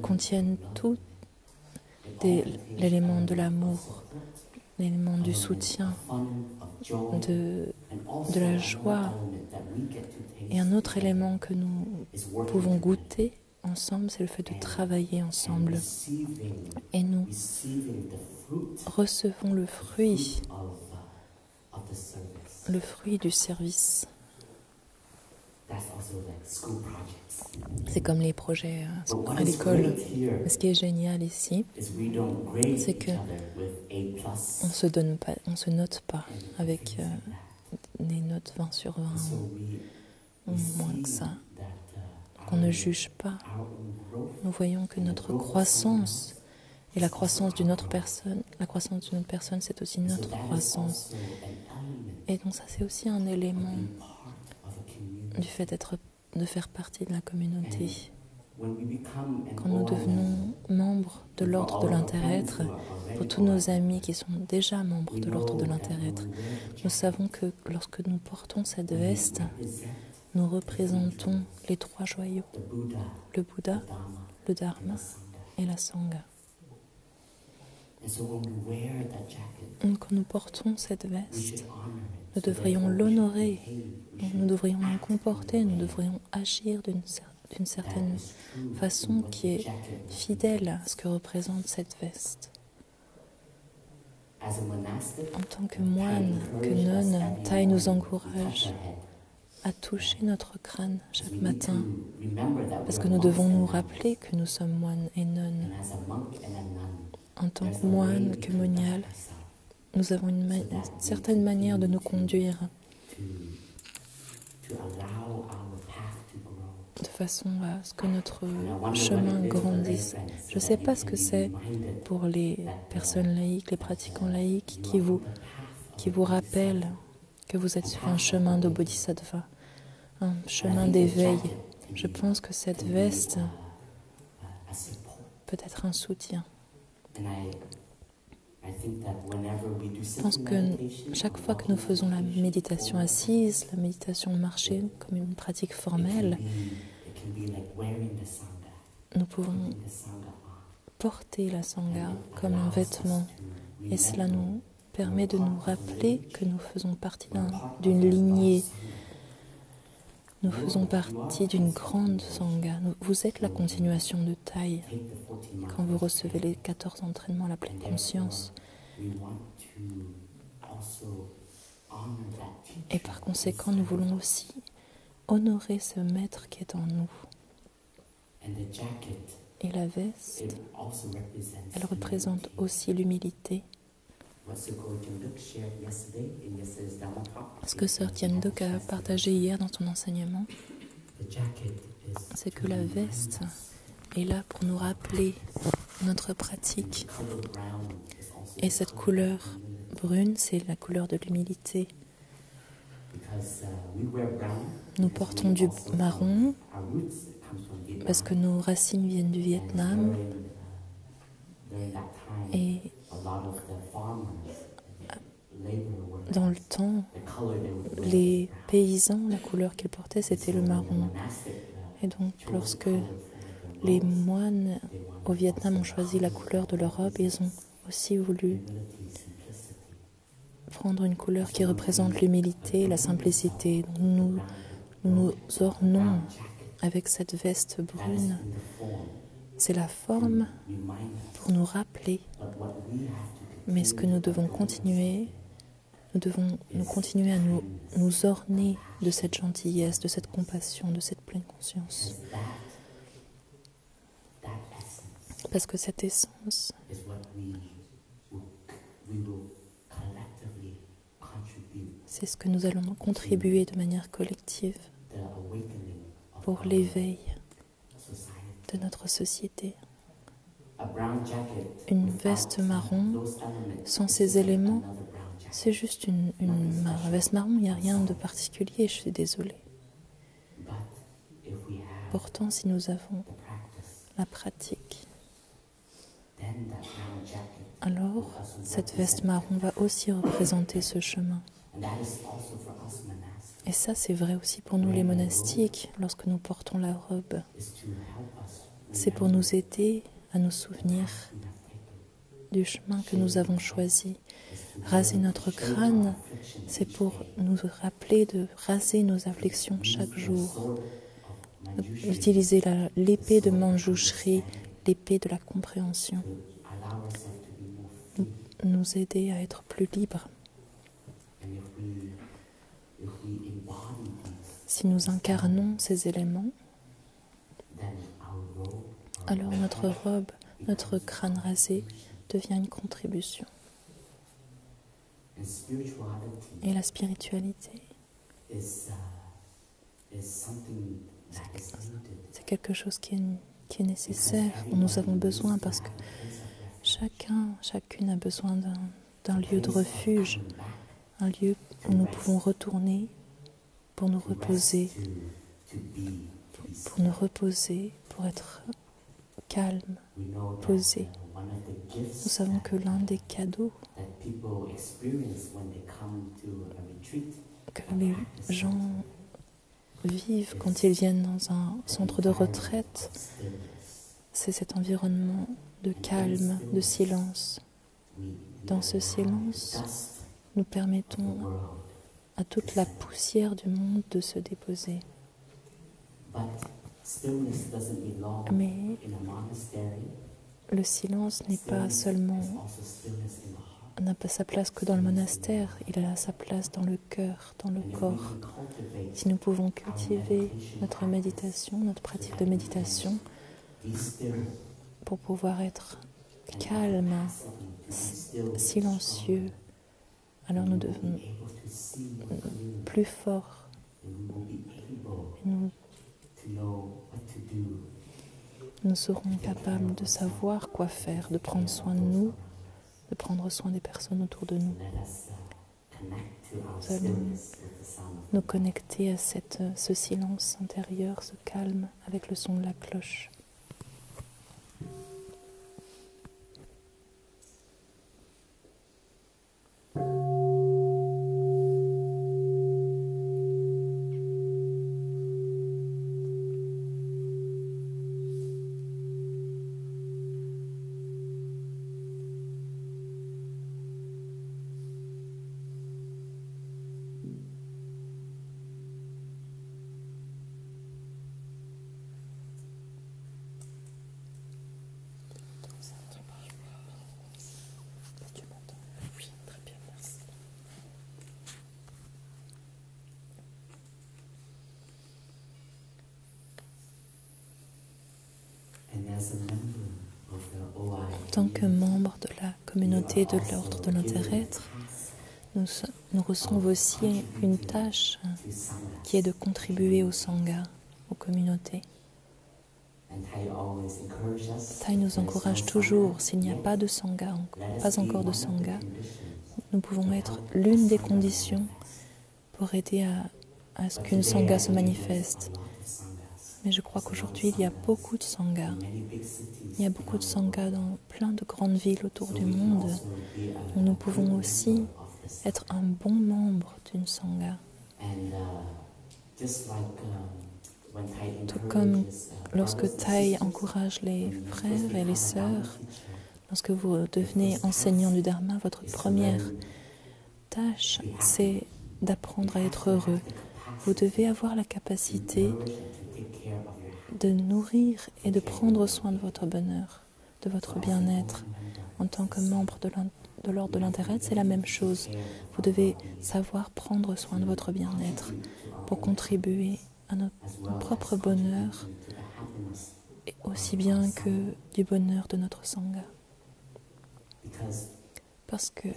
S3: contiennent tout l'élément de l'amour, l'élément du soutien, de la joie. Et un autre élément que nous pouvons goûter ensemble, c'est le fait de travailler ensemble. Et nous recevons le fruit du service. C'est comme les projets à l'école. Mais ce qui est génial ici, c'est que on se note pas avec des notes 20 sur 20 ou moins que ça. Donc on ne juge pas. Nous voyons que notre croissance Et la croissance d'une autre personne, c'est aussi notre croissance. Et donc ça, c'est aussi un élément du fait de faire partie de la communauté. Quand nous devenons membres de l'ordre de l'inter-être, pour tous nos amis qui sont déjà membres de l'ordre de l'inter-être, nous savons que lorsque nous portons cette veste, nous représentons les trois joyaux, le Bouddha, le Dharma et la Sangha. Quand nous portons cette veste, nous devrions l'honorer, nous devrions nous comporter, nous devrions agir d'une certaine façon qui est fidèle à ce que représente cette veste. En tant que moine, que nonne, Thay nous encourage à toucher notre crâne chaque matin, parce que nous devons nous rappeler que nous sommes moines et nonnes. En tant que moine, que monial, nous avons une certaine manière de nous conduire de façon à ce que notre chemin grandisse. Je ne sais pas ce que c'est pour les personnes laïques, les pratiquants laïques qui vous rappellent que vous êtes sur un chemin de bodhisattva, un chemin d'éveil. Je pense que cette veste peut être un soutien. Je pense que chaque fois que nous faisons la méditation assise, la méditation marchée comme une pratique formelle, nous pouvons porter la Sangha comme un vêtement et cela nous permet de nous rappeler que nous faisons partie d'une lignée, nous faisons partie d'une grande Sangha. Vous êtes la continuation de Thay. Quand vous recevez les 14 entraînements à la pleine conscience. Et par conséquent, nous voulons aussi honorer ce maître qui est en nous. Et la veste, elle représente aussi l'humilité. Ce que Sœur Tienduk a partagé hier dans son enseignement, c'est que la veste est là pour nous rappeler notre pratique. Et cette couleur brune, c'est la couleur de l'humilité. Nous portons du marron parce que nos racines viennent du Vietnam et dans le temps, les paysans, la couleur qu'ils portaient, c'était le marron. Et donc, lorsque les moines au Vietnam ont choisi la couleur de leur robe, ils ont aussi voulu prendre une couleur qui représente l'humilité et la simplicité. Donc nous nous ornons avec cette veste brune. C'est la forme pour nous rappeler. Mais ce que nous devons continuer, nous continuer à nous orner de cette gentillesse, de cette compassion, de cette pleine conscience. Parce que cette essence c'est ce que nous allons contribuer de manière collective pour l'éveil de notre société. Une veste marron, sans ces éléments, c'est juste une veste marron, il n'y a rien de particulier, je suis désolée. Pourtant, si nous avons la pratique, alors cette veste marron va aussi représenter ce chemin. Et ça, c'est vrai aussi pour nous les monastiques, lorsque nous portons la robe. C'est pour nous aider à nous souvenir du chemin que nous avons choisi. Raser notre crâne, c'est pour nous rappeler de raser nos afflictions chaque jour. Utiliser l'épée de Manjushri, l'épée de la compréhension. Nous aider à être plus libres. Si nous incarnons ces éléments, alors notre robe, notre crâne rasé devient une contribution. Et la spiritualité, c'est quelque chose qui est nécessaire, dont nous avons besoin parce que Chacune a besoin d'un lieu de refuge, un lieu où nous pouvons retourner pour nous reposer, pour être calme, posé. Nous savons que l'un des cadeaux que les gens vivent quand ils viennent dans un centre de retraite, c'est cet environnement de calme, de silence. Dans ce silence, nous permettons à toute la poussière du monde de se déposer. Mais le silence n'est pas seulement, n'a pas sa place que dans le monastère, il a sa place dans le cœur, dans le corps. Si nous pouvons cultiver notre méditation, notre pratique de méditation, pour pouvoir être calme, silencieux, alors nous devenons plus forts. Nous serons capables de savoir quoi faire, de prendre soin de nous, de prendre soin des personnes autour de nous. Nous allons nous connecter à ce silence intérieur, ce calme, avec le son de la cloche. En tant que membre de la communauté de l'ordre de l'interêtre, nous recevons aussi une tâche qui est de contribuer au Sangha, aux communautés. Thai nous encourage toujours, s'il n'y a pas de Sangha, pas encore de Sangha, nous pouvons être l'une des conditions pour aider à ce qu'une Sangha se manifeste. Mais je crois qu'aujourd'hui, il y a beaucoup de Sanghas. Il y a beaucoup de Sanghas dans plein de grandes villes autour du monde. Nous pouvons aussi être un bon membre d'une Sangha. Tout comme lorsque Thai encourage les frères et les sœurs, lorsque vous devenez enseignant du Dharma, votre première tâche, c'est d'apprendre à être heureux. Vous devez avoir la capacité de nourrir et de prendre soin de votre bonheur, de votre bien-être. En tant que membre de l'ordre de l'interêtre, c'est la même chose. Vous devez savoir prendre soin de votre bien-être pour contribuer à notre propre bonheur, et aussi bien que du bonheur de notre Sangha. Parce que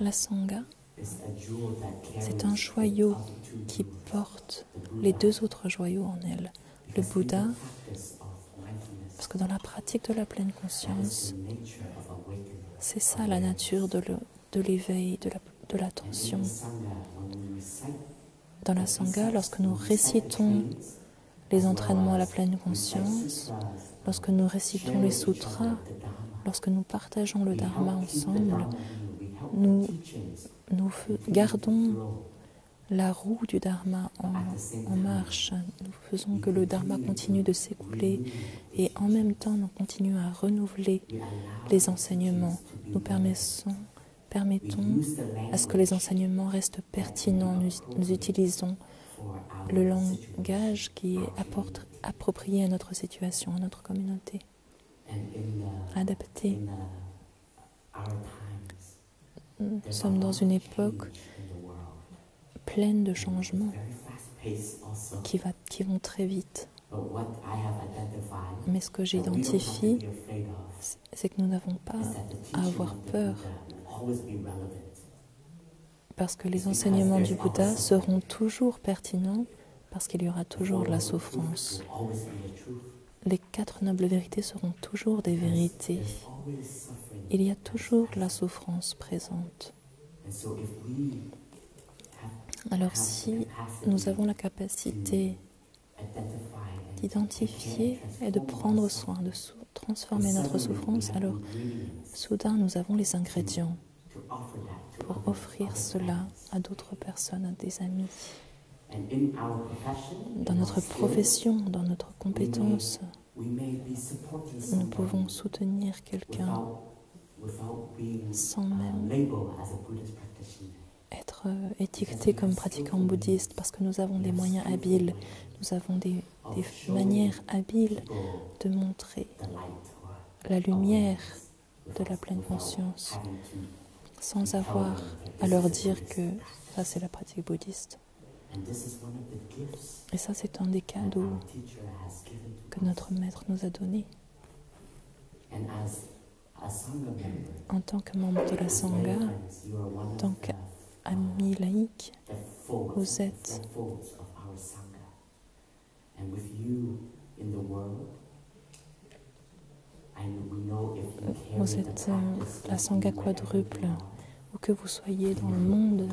S3: la Sangha, c'est un joyau qui porte les deux autres joyaux en elle. Le Bouddha, parce que dans la pratique de la pleine conscience, c'est ça la nature de l'éveil, de l'attention. Dans la Sangha, lorsque nous récitons les entraînements à la pleine conscience, lorsque nous récitons les sutras, lorsque nous partageons le Dharma ensemble, nous gardons la roue du Dharma en marche. Nous faisons que le Dharma continue de s'écouler et en même temps nous continuons à renouveler les enseignements. Nous permettons à ce que les enseignements restent pertinents. Nous utilisons le langage qui est approprié à notre situation, à notre communauté, adapté. Nous sommes dans une époque pleine de changements qui vont très vite. Mais ce que j'identifie, c'est que nous n'avons pas à avoir peur, parce que les enseignements du Bouddha seront toujours pertinents, parce qu'il y aura toujours de la souffrance. Les 4 nobles vérités seront toujours des vérités. il y a toujours la souffrance présente. Alors si nous avons la capacité d'identifier et de prendre soin, de transformer notre souffrance, alors soudain nous avons les ingrédients pour offrir cela à d'autres personnes, à des amis. Dans notre profession, dans notre compétence, nous pouvons soutenir quelqu'un sans même être étiqueté comme pratiquant bouddhiste, parce que nous avons des moyens habiles, nous avons des manières habiles de montrer la lumière de la pleine conscience, sans avoir à leur dire que ça c'est la pratique bouddhiste. Et ça c'est un des cadeaux que notre maître nous a donné. En tant que membre de la Sangha, en tant qu'ami laïque, vous êtes la Sangha quadruple, où que vous soyez dans le monde,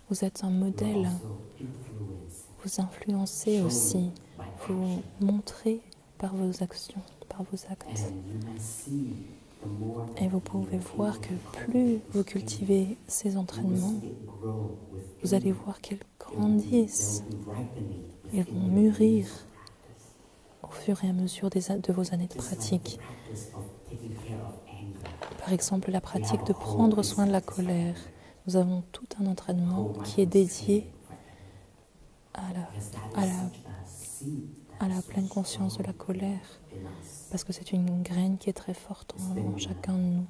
S3: vous êtes un modèle, vous influencez aussi, vous montrez par vos actions, par vos actes. Et vous pouvez voir que plus vous cultivez ces entraînements, vous allez voir qu'ils grandissent, ils vont mûrir au fur et à mesure de vos années de pratique. Par exemple, la pratique de prendre soin de la colère. Nous avons tout un entraînement qui est dédié à la pleine conscience de la colère, parce que c'est une graine qui est très forte en chacun de nous.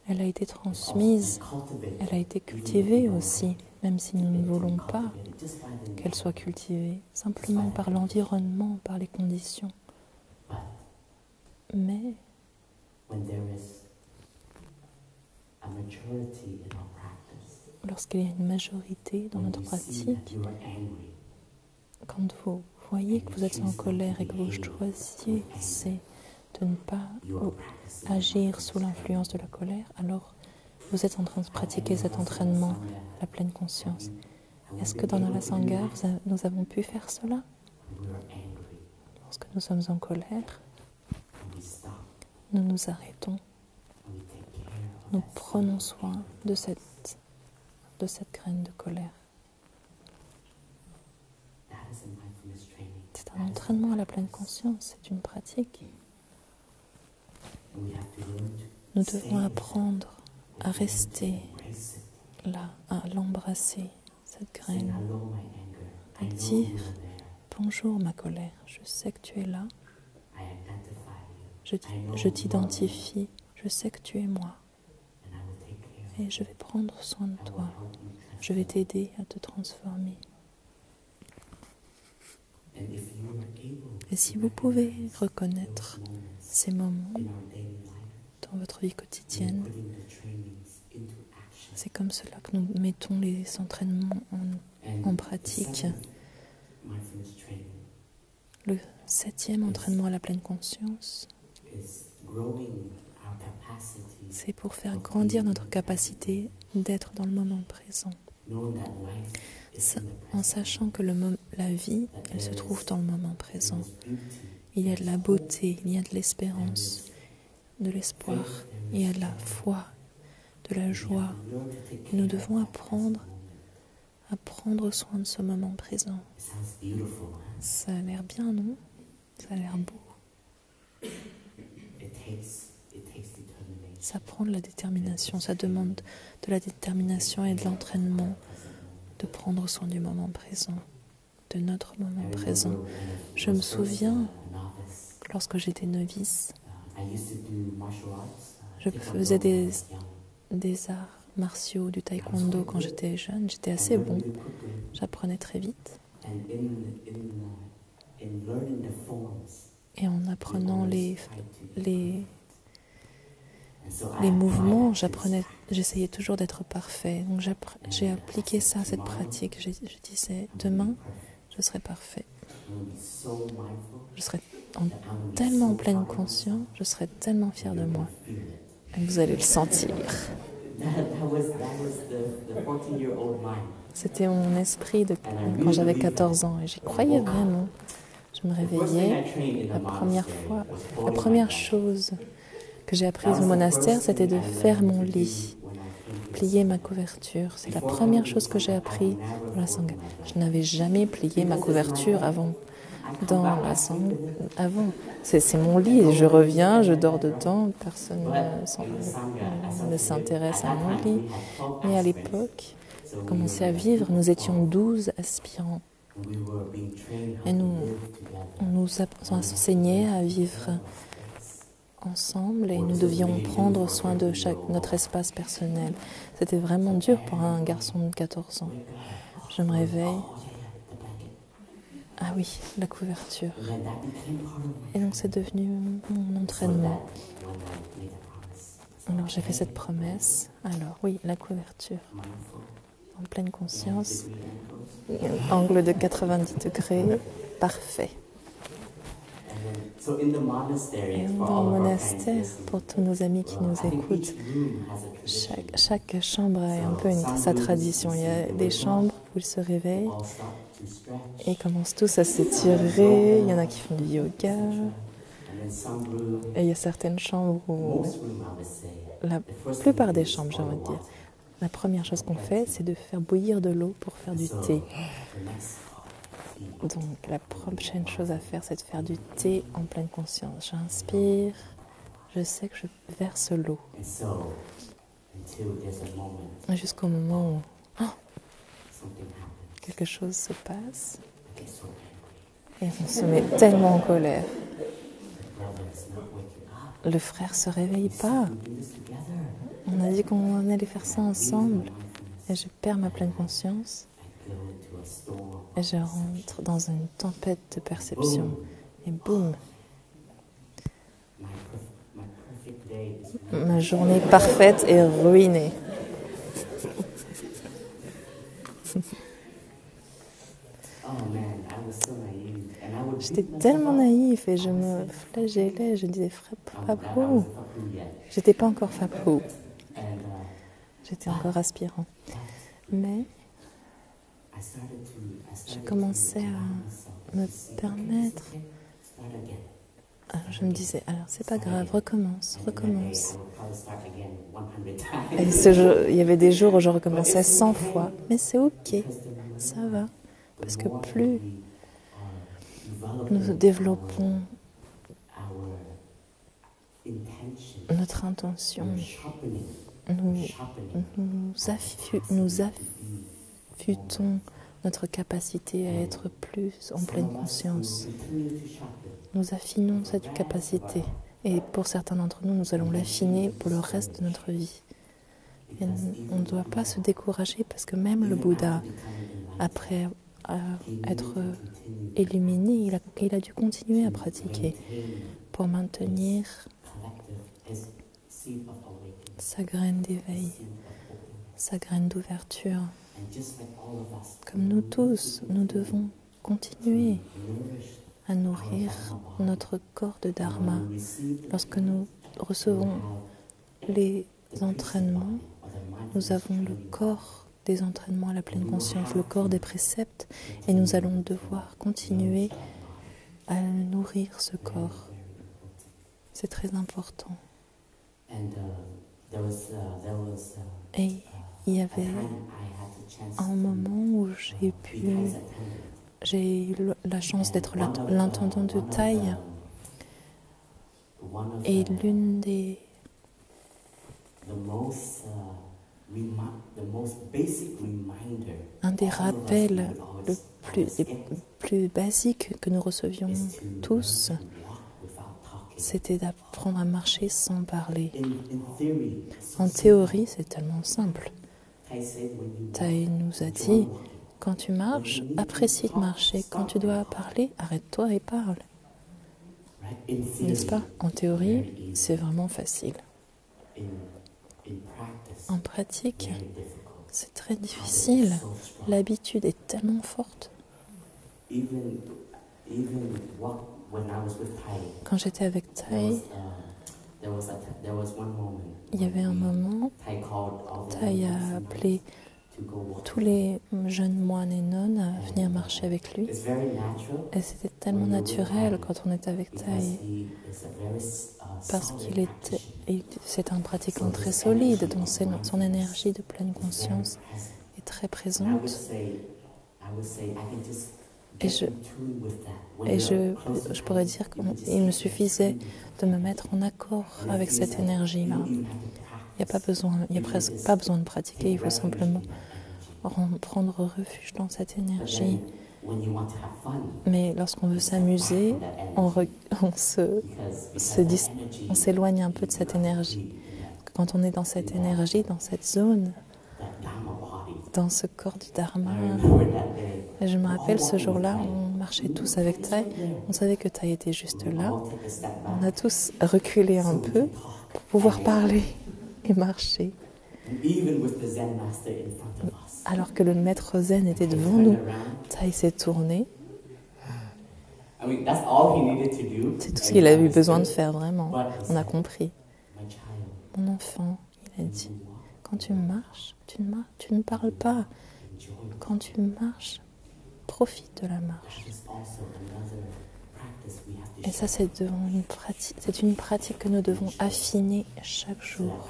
S3: Elle a été transmise, elle a été cultivée aussi, même si nous ne voulons pas qu'elle soit cultivée, simplement par l'environnement, par les conditions. Mais lorsqu'il y a une majorité dans notre pratique, quand vous voyez que vous êtes en colère et que vous choisissez de ne pas agir sous l'influence de la colère, alors vous êtes en train de pratiquer cet entraînement, la pleine conscience. Est-ce que dans la Sangha, nous avons pu faire cela? Lorsque nous sommes en colère, nous nous arrêtons, nous prenons soin de cette graine de colère. C'est un entraînement à la pleine conscience, c'est une pratique. Nous devons apprendre à rester là, à l'embrasser, cette graine, à dire « Bonjour ma colère, je sais que tu es là, je t'identifie, je sais que tu es moi, et je vais prendre soin de toi, je vais t'aider à te transformer. » Et si vous pouvez reconnaître ces moments dans votre vie quotidienne, c'est comme cela que nous mettons les entraînements en pratique. Le 7e entraînement à la pleine conscience, c'est pour faire grandir notre capacité d'être dans le moment présent. En sachant que la vie, elle se trouve dans le moment présent. Il y a de la beauté, il y a de l'espérance, de l'espoir, il y a de la foi, de la joie. Nous devons apprendre à prendre soin de ce moment présent. Ça a l'air bien, non? Ça a l'air beau. Ça prend de la détermination, ça demande de la détermination et de l'entraînement de prendre soin du moment présent, de notre moment présent. Je me souviens, lorsque j'étais novice, je faisais des arts martiaux, du taekwondo quand j'étais jeune. J'étais assez bon, j'apprenais très vite. Et en apprenant les mouvements, j'essayais toujours d'être parfait. Donc j'ai appliqué ça, cette pratique. Je disais, demain, je serai parfait. Je serai tellement pleine conscience, je serai tellement fière de moi. Et vous allez le sentir. C'était mon esprit quand j'avais 14 ans et j'y croyais vraiment. Je me réveillais, la première chose que j'ai apprise au monastère, c'était de faire mon lit, plier ma couverture. C'est la première chose que j'ai appris dans la Sangha. Je n'avais jamais plié ma couverture avant. Dans la Sangha, avant. C'est mon lit, je reviens, je dors dedans, personne ne s'intéresse à mon lit. Mais à l'époque, on commençait à vivre, nous étions 12 aspirants. Et on nous enseignait à vivre ensemble et nous devions prendre soin de notre espace personnel. C'était vraiment dur pour un garçon de 14 ans. Je me réveille. Ah oui, la couverture. Et donc c'est devenu mon entraînement. Alors j'ai fait cette promesse. Alors oui, la couverture. En pleine conscience. Angle de 90 degrés. Parfait. Et dans le monastère, pour tous nos amis qui nous écoutent, chaque chambre a un peu sa tradition. Il y a des chambres où ils se réveillent et commencent tous à s'étirer. Il y en a qui font du yoga. Et il y a certaines chambres où, la plupart des chambres, j'ai envie de dire, la première chose qu'on fait, c'est de faire bouillir de l'eau pour faire du thé. Donc la prochaine chose à faire, c'est de faire du thé en pleine conscience. J'inspire, je sais que je verse l'eau. Jusqu'au moment où quelque chose se passe et on se met tellement en colère. Le frère se réveille pas. On a dit qu'on allait faire ça ensemble. Et je perds ma pleine conscience. Et je rentre dans une tempête de perception. Et boum. Ma journée parfaite est ruinée. J'étais tellement naïf et je me flagellais. Je disais Fapou. J'étais pas encore Fapou. J'étais encore aspirant. Mais je commençais à me permettre. Alors je me disais, alors c'est pas grave, recommence. Et il y avait des jours où je recommençais 100 fois, mais c'est ok, ça va. Parce que plus nous développons notre intention, nous affûtons notre capacité à être plus en pleine conscience. Nous affinons cette capacité. Et pour certains d'entre nous, nous allons l'affiner pour le reste de notre vie. Et on ne doit pas se décourager parce que même le Bouddha, après être illuminé, il a dû continuer à pratiquer pour maintenir sa graine d'éveil, sa graine d'ouverture. Comme nous tous, nous devons continuer à nourrir notre corps de Dharma. Lorsque nous recevons les entraînements, nous avons le corps des entraînements à la pleine conscience, le corps des préceptes, et nous allons devoir continuer à nourrir ce corps. C'est très important. Et il y avait un moment où j'ai eu la chance d'être l'intendant de Thaï. Et l'une des un des rappels les plus basiques que nous recevions tous, c'était d'apprendre à marcher sans parler. En théorie, c'est tellement simple. Thaï nous a dit, quand tu marches, apprécie de marcher. Quand tu dois parler, arrête-toi et parle. N'est-ce pas? En théorie, c'est vraiment facile. En pratique, c'est très difficile. L'habitude est tellement forte. Quand j'étais avec Thai, il y avait un moment, Thai a appelé tous les jeunes moines et nonnes à venir marcher avec lui. Et c'était tellement naturel quand on était avec Thai, parce c'est un pratiquant très solide, dont son énergie de pleine conscience est très présente. Et je pourrais dire qu'il me suffisait de me mettre en accord avec cette énergie-là. Il n'y a presque pas besoin de pratiquer, il faut simplement prendre refuge dans cette énergie. Mais lorsqu'on veut s'amuser, on s'éloigne un peu de cette énergie. Quand on est dans cette énergie, dans cette zone, dans ce corps du Dharma, et je me rappelle ce jour-là, on marchait tous avec Thai, on savait que Thai était juste là, on a tous reculé un peu pour pouvoir parler et marcher. Alors que le maître zen était devant nous, Thai s'est tourné. C'est tout ce qu'il a eu besoin de faire, vraiment. On a compris. Mon enfant, il a dit, quand tu marches, tu ne parles pas. Quand tu marches, profite de la marche. Et ça, c'est une pratique que nous devons affiner chaque jour.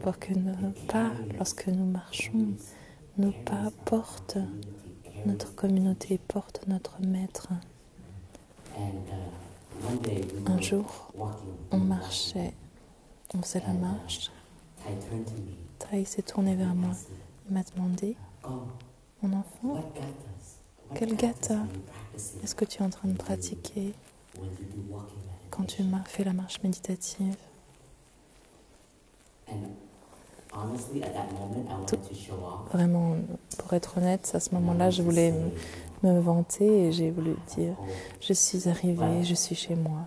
S3: Pour que nos pas, lorsque nous marchons, nos pas portent notre communauté, portent notre maître. Un jour, on marchait, on faisait la marche. Thai s'est tourné vers moi. Il m'a demandé, mon enfant, quel gatha est-ce que tu es en train de pratiquer quand tu fais la marche méditative? Vraiment, pour être honnête, à ce moment-là, je voulais me vanter et j'ai voulu dire, je suis arrivée, je suis chez moi.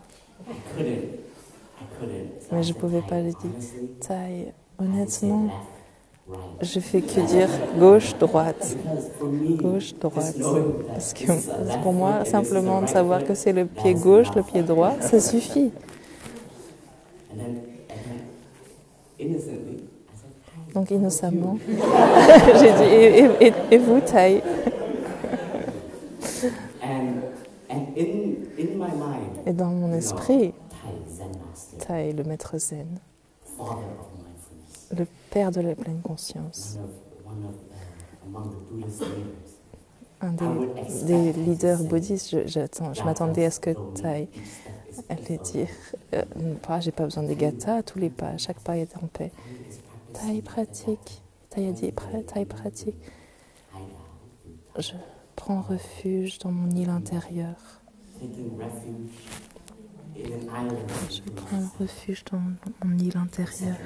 S3: Mais je ne pouvais pas le dire. Thai, honnêtement, je fais que dire gauche, droite. Gauche, droite. Parce que pour moi, simplement de savoir que c'est le pied gauche, le pied droit, ça suffit. Donc innocemment, j'ai dit, et vous, Thai? Et dans mon esprit, Thai, le maître zen, le père de la pleine conscience, un des leaders bouddhistes, je m'attendais à ce que Thai allait dire, j'ai pas besoin des gathas, tous les pas, chaque pas est en paix. Thai pratique, Thai a dit, Thai pratique. Je prends refuge dans mon île intérieure. Je prends refuge dans mon île intérieure,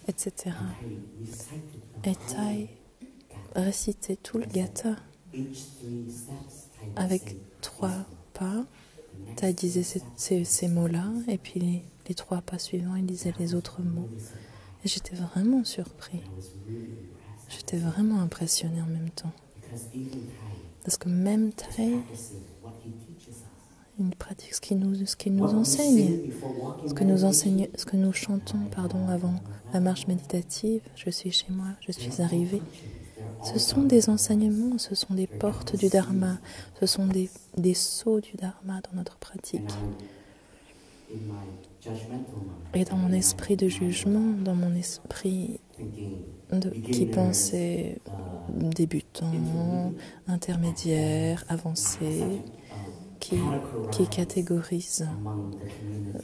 S3: etc. Et Thai récitait tout le gatha avec 3 pas. Thai disait ces mots-là, et puis les 3 pas suivants, il disait les autres mots. Et j'étais vraiment surpris. J'étais vraiment impressionnée en même temps. Parce que même Thai, il pratique ce qu'il nous enseigne. Ce que nous chantons avant la marche méditative. Je suis chez moi, je suis arrivée. Ce sont des enseignements, ce sont des portes du Dharma, ce sont des sceaux du Dharma dans notre pratique. Et dans mon esprit de jugement, dans mon esprit qui pensait débutant, intermédiaire, avancé, qui catégorise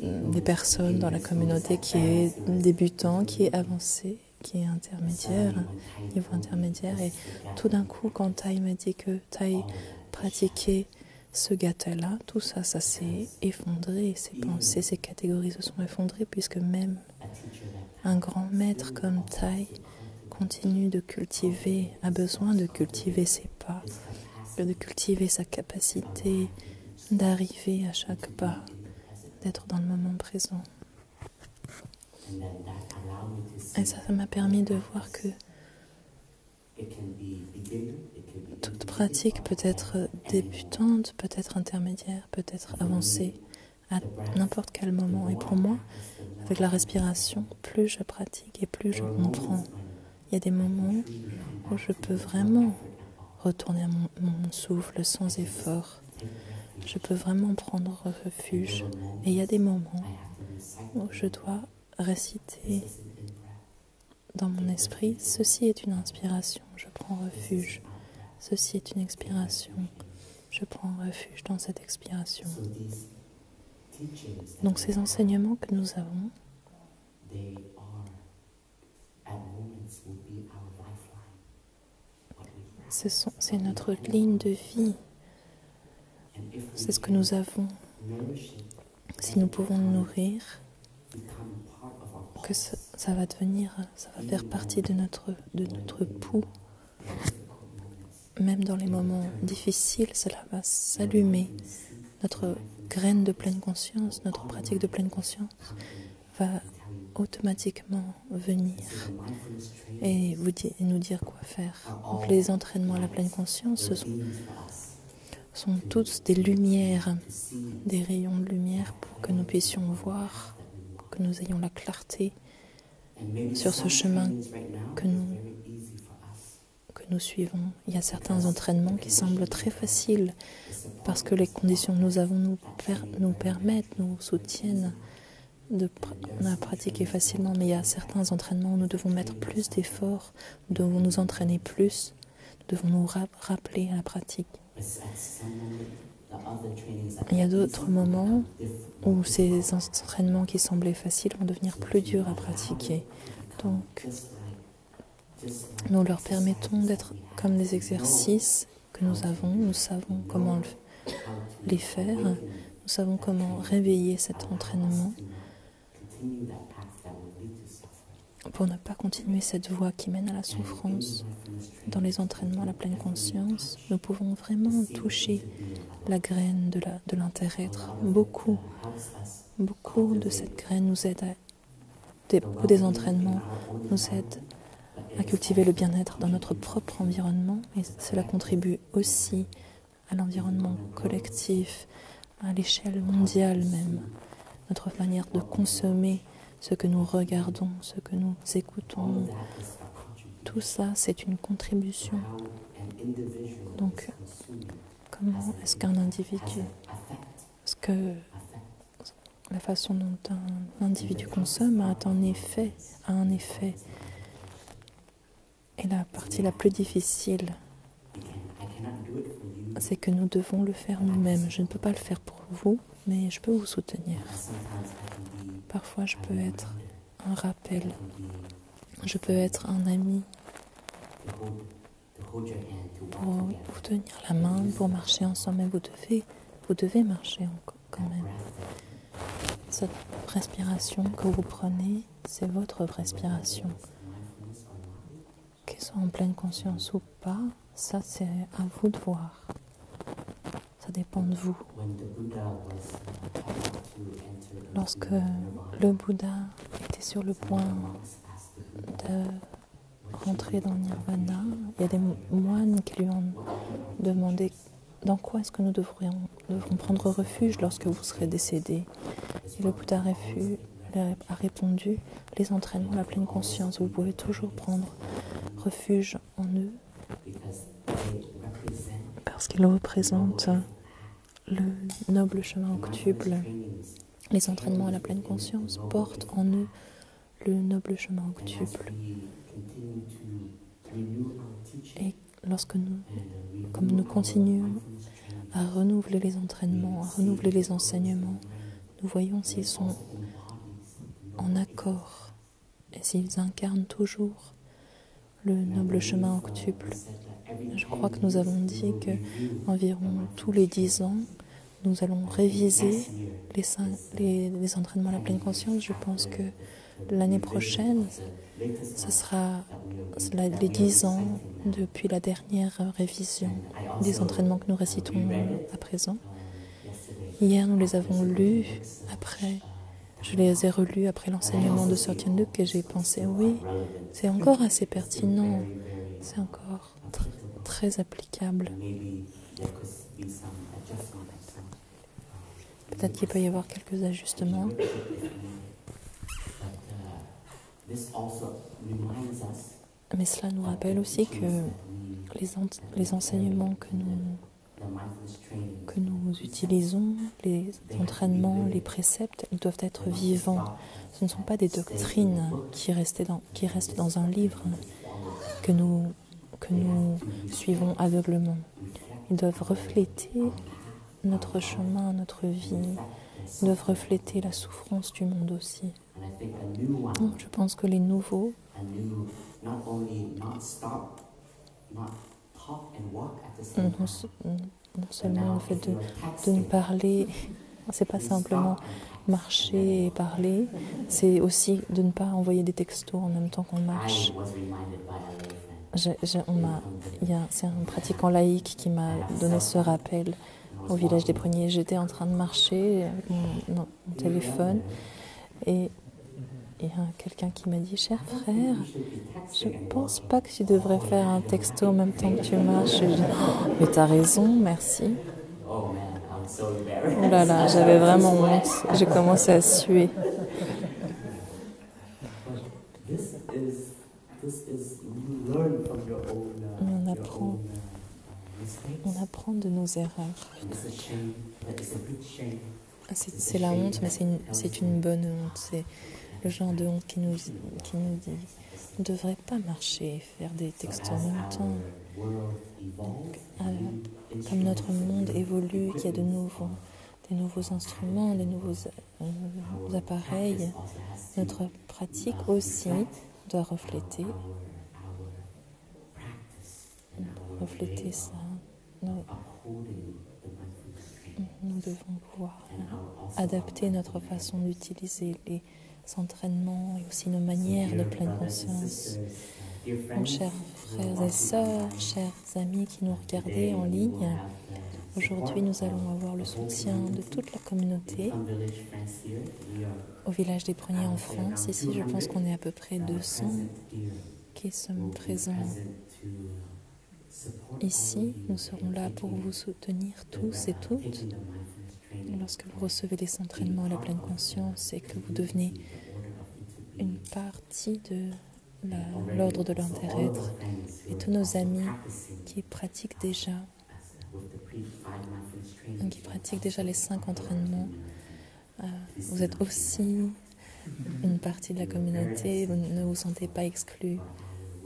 S3: des personnes dans la communauté qui est débutant, qui est avancé, qui est intermédiaire, niveau intermédiaire. Et tout d'un coup, quand Thai m'a dit que Thai pratiquait ce gatha-là, tout ça s'est effondré, ses pensées, ses catégories se sont effondrées, puisque même un grand maître comme Thai continue de cultiver, a besoin de cultiver ses pas, de cultiver sa capacité d'arriver à chaque pas, d'être dans le moment présent. Et ça m'a permis de voir que Toute pratique peut être débutante, peut être intermédiaire, peut être avancée à n'importe quel moment. Et pour moi, avec la respiration, plus je pratique et plus je comprends. Il y a des moments où je peux vraiment retourner à mon souffle sans effort. Je peux vraiment prendre refuge. Et il y a des moments où je dois réciter dans mon esprit, ceci est une inspiration, je prends refuge. Ceci est une expiration, je prends refuge dans cette expiration. Donc ces enseignements que nous avons, c'est notre ligne de vie. C'est ce que nous avons. Si nous pouvons nous nourrir, que ça va faire partie de notre pouls. Même dans les moments difficiles, cela va s'allumer. Notre graine de pleine conscience, notre pratique de pleine conscience va automatiquement venir et nous dire quoi faire. Donc les entraînements à la pleine conscience sont tous des lumières, des rayons de lumière pour que nous puissions voir, pour que nous ayons la clarté sur ce chemin que nous suivons. Il y a certains entraînements qui semblent très faciles parce que les conditions que nous avons nous permettent, nous soutiennent de pratiquer facilement, mais il y a certains entraînements où nous devons mettre plus d'efforts, nous devons nous entraîner plus, nous devons nous rappeler à la pratique. Il y a d'autres moments où ces entraînements qui semblaient faciles vont devenir plus durs à pratiquer. Donc, nous leur permettons d'être comme des exercices que nous avons. Nous savons comment les faire. Nous savons comment réveiller cet entraînement pour ne pas continuer cette voie qui mène à la souffrance. Dans les entraînements à la pleine conscience, nous pouvons vraiment toucher la graine de l'inter-être. Beaucoup de cette graine nous aide beaucoup des entraînements nous aident à cultiver le bien-être dans notre propre environnement et cela contribue aussi à l'environnement collectif, à l'échelle mondiale même. Notre manière de consommer ce que nous regardons, ce que nous écoutons, tout ça c'est une contribution. Donc, comment est-ce qu'un individu, est-ce que la façon dont un individu consomme a un effet. Et la partie la plus difficile, c'est que nous devons le faire nous-mêmes. Je ne peux pas le faire pour vous, mais je peux vous soutenir. Parfois, je peux être un rappel. Je peux être un ami pour vous tenir la main, pour marcher ensemble. Mais vous devez marcher quand même. Cette respiration que vous prenez, c'est votre respiration. Qu'elle soit en pleine conscience ou pas, ça c'est à vous de voir. Ça dépend de vous. Lorsque le Bouddha était sur le point de rentrer dans le Nirvana, il y a des moines qui lui ont demandé dans quoi est-ce que nous devrons prendre refuge lorsque vous serez décédé. Et le Bouddha a répondu, les entraînements à la pleine conscience, vous pouvez toujours prendre refuge en eux parce qu'ils représentent le noble chemin octuple. Les entraînements à la pleine conscience portent en eux le noble chemin octuple. Et comme nous continuons à renouveler les entraînements, à renouveler les enseignements, nous voyons s'ils sont en accord et s'ils incarnent toujours le noble chemin octuple. Je crois que nous avons dit qu'environ tous les 10 ans, nous allons réviser les entraînements à la pleine conscience. Je pense que l'année prochaine, ce sera les 10 ans depuis la dernière révision des entraînements que nous récitons à présent. Hier, nous les avons lus après. Je les ai relus après l'enseignement de Sir Tian Luc et j'ai pensé, oui, c'est encore assez pertinent, c'est encore très applicable. Peut-être qu'il peut y avoir quelques ajustements. Mais cela nous rappelle aussi que les enseignements que nous utilisons, les entraînements, les préceptes, ils doivent être vivants. Ce ne sont pas des doctrines qui restent dans un livre que nous suivons aveuglement. Ils doivent refléter notre chemin, notre vie. Ils doivent refléter la souffrance du monde aussi. Donc, je pense que les nouveaux non seulement le fait de nous parler, c'est pas simplement marcher et parler, c'est aussi de ne pas envoyer des textos en même temps qu'on marche. C'est un pratiquant laïque qui m'a donné ce rappel au village des Pruniers. J'étais en train de marcher avec mon téléphone et il y a quelqu'un qui m'a dit « Cher frère, je pense pas que tu devrais faire un texto en même temps que tu marches. » Je dis « Mais t'as raison, merci. » Oh là là, j'avais vraiment honte. J'ai commencé à suer. On apprend de nos erreurs. C'est la honte, mais c'est une bonne honte. C'est le genre de honte qui nous dit on ne devrait pas marcher et faire des textes en même temps. Comme notre monde évolue, qu'il y a des nouveaux instruments, des nouveaux appareils, notre pratique aussi doit refléter ça. Nous devons pouvoir adapter notre façon d'utiliser les entraînements et aussi nos manières de pleine conscience. Donc, chers frères et sœurs, chers amis qui nous regardez en ligne, aujourd'hui nous allons avoir le soutien de toute la communauté au village des Pruniers en France. Ici, je pense qu'on est à peu près 200 qui sommes présents. Ici, nous serons là pour vous soutenir tous et toutes. Lorsque vous recevez les entraînements à la pleine conscience et que vous devenez une partie de l'ordre de l'intérêt-être, et tous nos amis qui pratiquent déjà les 5 entraînements, vous êtes aussi une partie de la communauté, vous ne vous sentez pas exclus.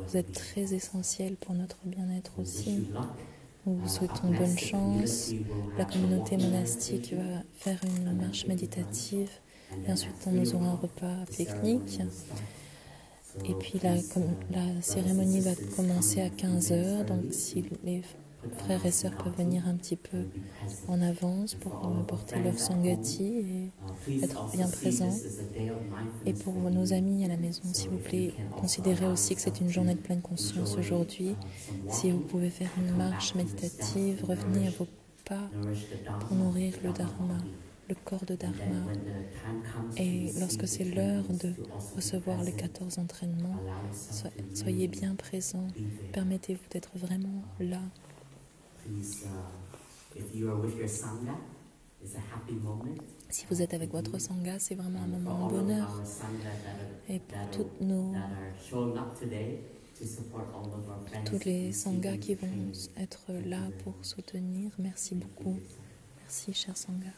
S3: Vous êtes très essentiel pour notre bien-être aussi. Nous vous souhaitons bonne chance. La communauté monastique va faire une marche méditative et ensuite nous aurons un repas pique-nique. Et puis la cérémonie va commencer à 15h, donc si les frères et sœurs peuvent venir un petit peu en avance pour porter leur sangati et être bien présents. Et pour nos amis à la maison, s'il vous plaît, considérez aussi que c'est une journée de pleine conscience aujourd'hui. Si vous pouvez faire une marche méditative, revenez à vos pas pour nourrir le Dharma, le corps de Dharma. Et lorsque c'est l'heure de recevoir les 14 entraînements, soyez bien présents. Permettez-vous d'être vraiment là. Si vous êtes avec votre sangha, c'est vraiment un moment de bonheur. Et pour tous les sanghas qui vont être là pour soutenir, merci beaucoup. Merci, cher sangha.